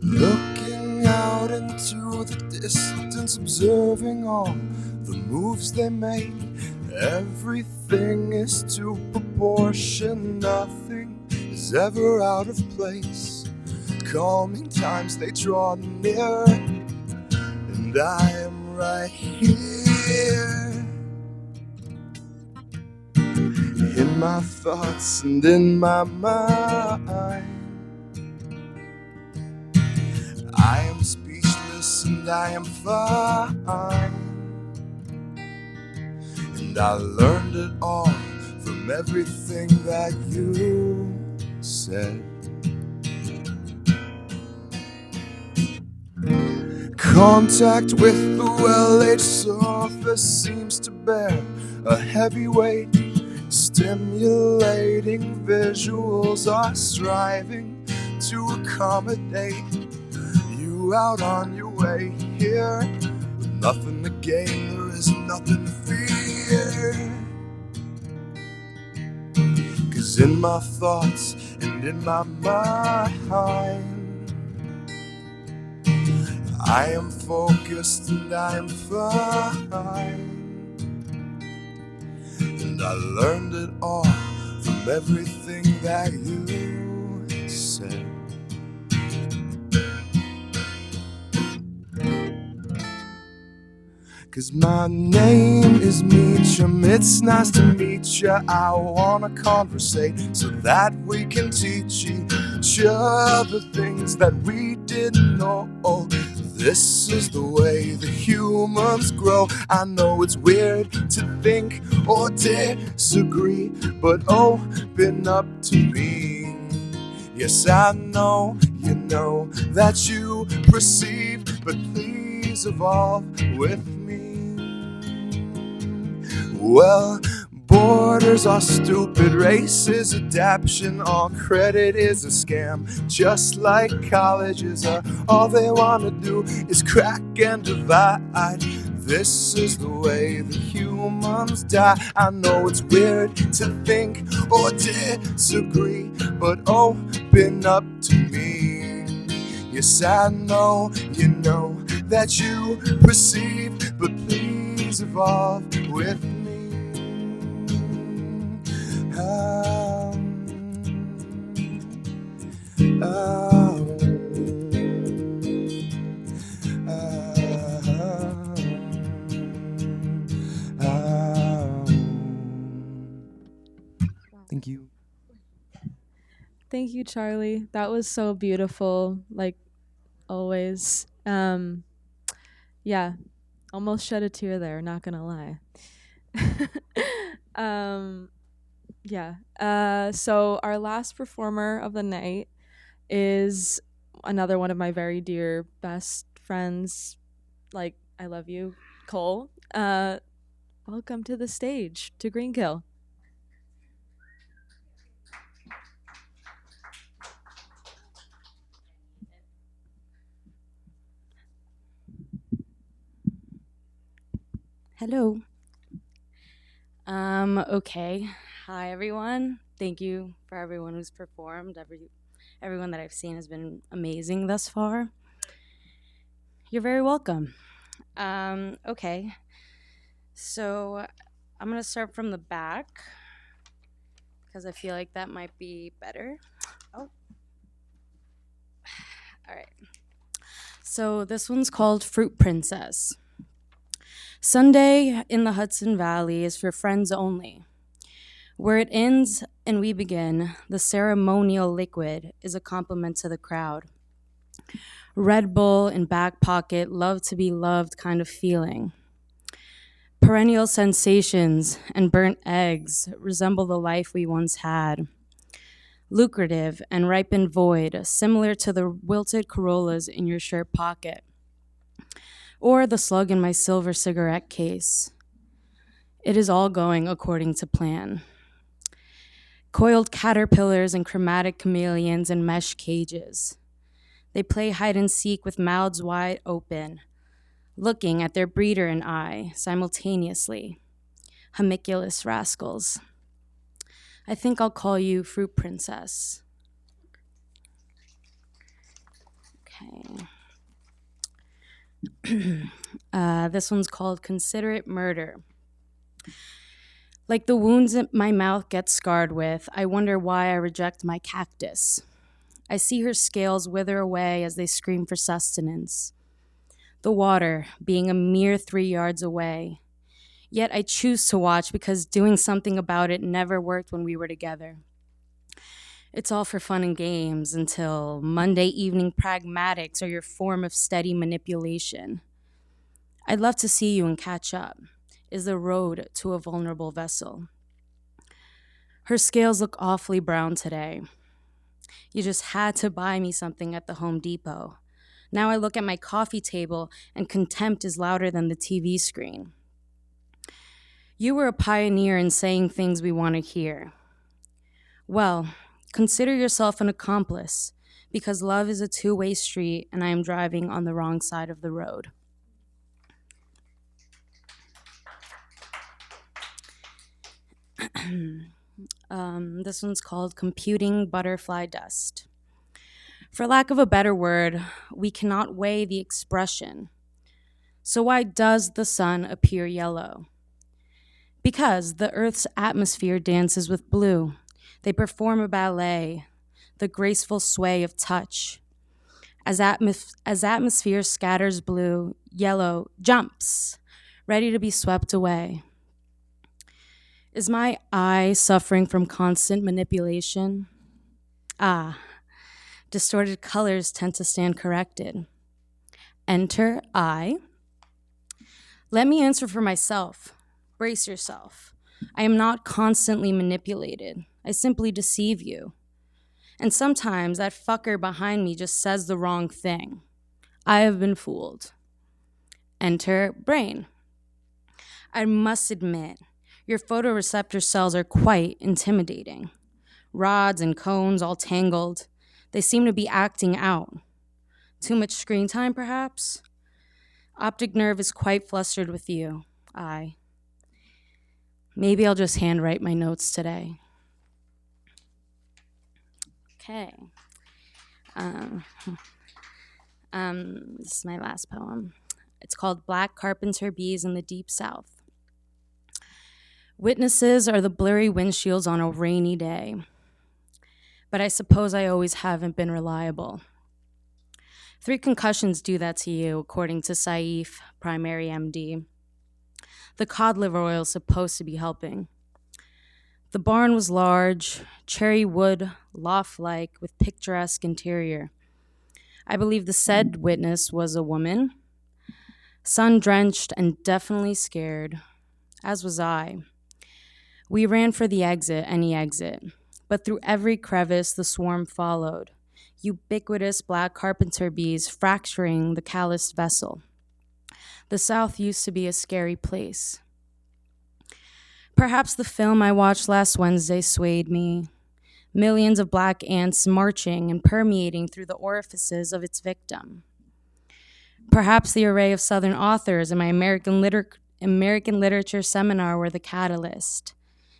Looking out into the distance, observing all the moves they make. Everything is to proportion, nothing is ever out of place. Calming times they draw near, and I am right here. In my thoughts and in my mind, I am speechless and I am fine. And I learned it all from everything that you said. Contact with the well-aged surface seems to bear a heavy weight. Stimulating visuals are striving to accommodate you out on your way here. With nothing to gain, there is nothing to fear. 'Cause in my thoughts and in my mind, I am focused and I am fine. And I learned it all from everything that you said. Cause my name is Meacham, it's nice to meet ya. I wanna conversate so that we can teach each other things that we didn't know. This is the way the humans grow. I know it's weird to think or disagree, but open up to me. Yes, I know you know that you perceive, but please evolve with me. Well, borders are stupid, race is adaptation, all credit is a scam. Just like colleges are, all they want to do is crack and divide. This is the way the humans die. I know it's weird to think or disagree, but open up to me. Yes, I know you know that you perceive, but please evolve with me. Thank you. Thank you, Charlie. That was so beautiful, like always. Yeah, almost shed a tear there, not gonna lie. Yeah. So our last performer of the night is another one of my very dear best friends, like, I love you, Cole. Welcome to the stage, to Greenkill. Hello. Okay. Hi, everyone. Thank you for everyone who's performed. Everyone that I've seen has been amazing thus far. You're very welcome. Okay. So I'm going to start from the back because I feel like that might be better. Oh. All right. So this one's called Fruit Princess. Sunday in the Hudson Valley is for friends only. Where it ends and we begin, the ceremonial liquid is a compliment to the crowd. Red Bull in back pocket, love to be loved kind of feeling. Perennial sensations and burnt eggs resemble the life we once had. Lucrative and ripened void, similar to the wilted Corollas in your shirt pocket. Or the slug in my silver cigarette case. It is all going according to plan. Coiled caterpillars and chromatic chameleons in mesh cages. They play hide and seek with mouths wide open, looking at their breeder and I simultaneously. Homunculus rascals. I think I'll call you Fruit Princess. Okay. This one's called Considerate Murder. Like the wounds that my mouth gets scarred with, I wonder why I reject my cactus. I see her scales wither away as they scream for sustenance. The water being a mere 3 yards away. Yet I choose to watch because doing something about it never worked when we were together. It's all for fun and games until Monday evening pragmatics are your form of steady manipulation. I'd love to see you and catch up, is the road to a vulnerable vessel. Her scales look awfully brown today. You just had to buy me something at the Home Depot. Now I look at my coffee table and contempt is louder than the TV screen. You were a pioneer in saying things we want to hear. Well, consider yourself an accomplice, because love is a two-way street and I am driving on the wrong side of the road. This one's called Computing Butterfly Dust. For lack of a better word, we cannot weigh the expression. So why does the sun appear yellow? Because the Earth's atmosphere dances with blue. They perform a ballet, the graceful sway of touch. As atmosphere scatters blue, yellow jumps, ready to be swept away. Is my eye suffering from constant manipulation? Distorted colors tend to stand corrected. Enter I. Let me answer for myself. Brace yourself. I am not constantly manipulated. I simply deceive you. And sometimes that fucker behind me just says the wrong thing. I have been fooled. Enter brain. I must admit, your photoreceptor cells are quite intimidating. Rods and cones all tangled. They seem to be acting out. Too much screen time, perhaps? Optic nerve is quite flustered with you. Maybe I'll just handwrite my notes today. Okay. This is my last poem. It's called Black Carpenter Bees in the Deep South. Witnesses are the blurry windshields on a rainy day. But I suppose I always haven't been reliable. 3 concussions do that to you, according to Saif, primary MD. The cod liver oil is supposed to be helping. The barn was large, cherry wood, loft-like, with picturesque interior. I believe the said witness was a woman, sun-drenched and definitely scared, as was I. We ran for the exit, any exit, but through every crevice the swarm followed, ubiquitous black carpenter bees fracturing the calloused vessel. The South used to be a scary place. Perhaps the film I watched last Wednesday swayed me. Millions of black ants marching and permeating through the orifices of its victim. Perhaps the array of Southern authors in my American literature seminar were the catalyst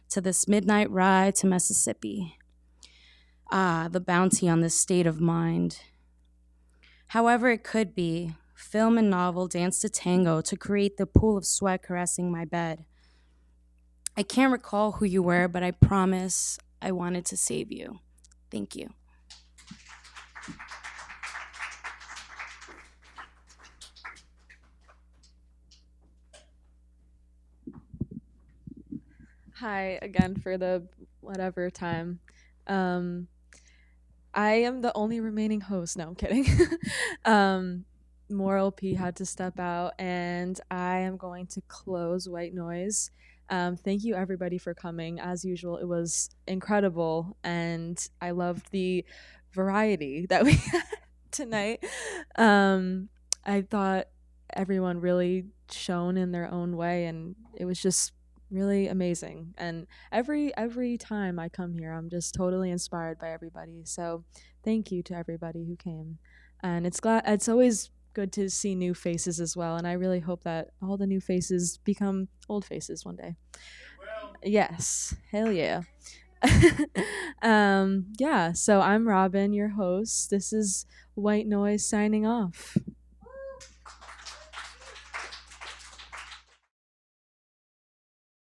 to this midnight ride to Mississippi. Ah, the bounty on this state of mind. However it could be, film and novel danced a tango to create the pool of sweat caressing my bed. I can't recall who you were, but I promise I wanted to save you. Thank you. Hi again for the whatever time. I am the only remaining host. No, I'm kidding. Moral P had to step out, and I am going to close White Noise. Thank you everybody for coming. As usual, it was incredible, and I loved the variety that we had tonight. I thought everyone really shone in their own way, and it was just really amazing. And every time I come here, I'm just totally inspired by everybody. So thank you to everybody who came. And it's always good to see new faces as well. And I really hope that all the new faces become old faces one day. Yes, hell yeah. Yeah, so I'm Robin, your host. This is White Noise signing off.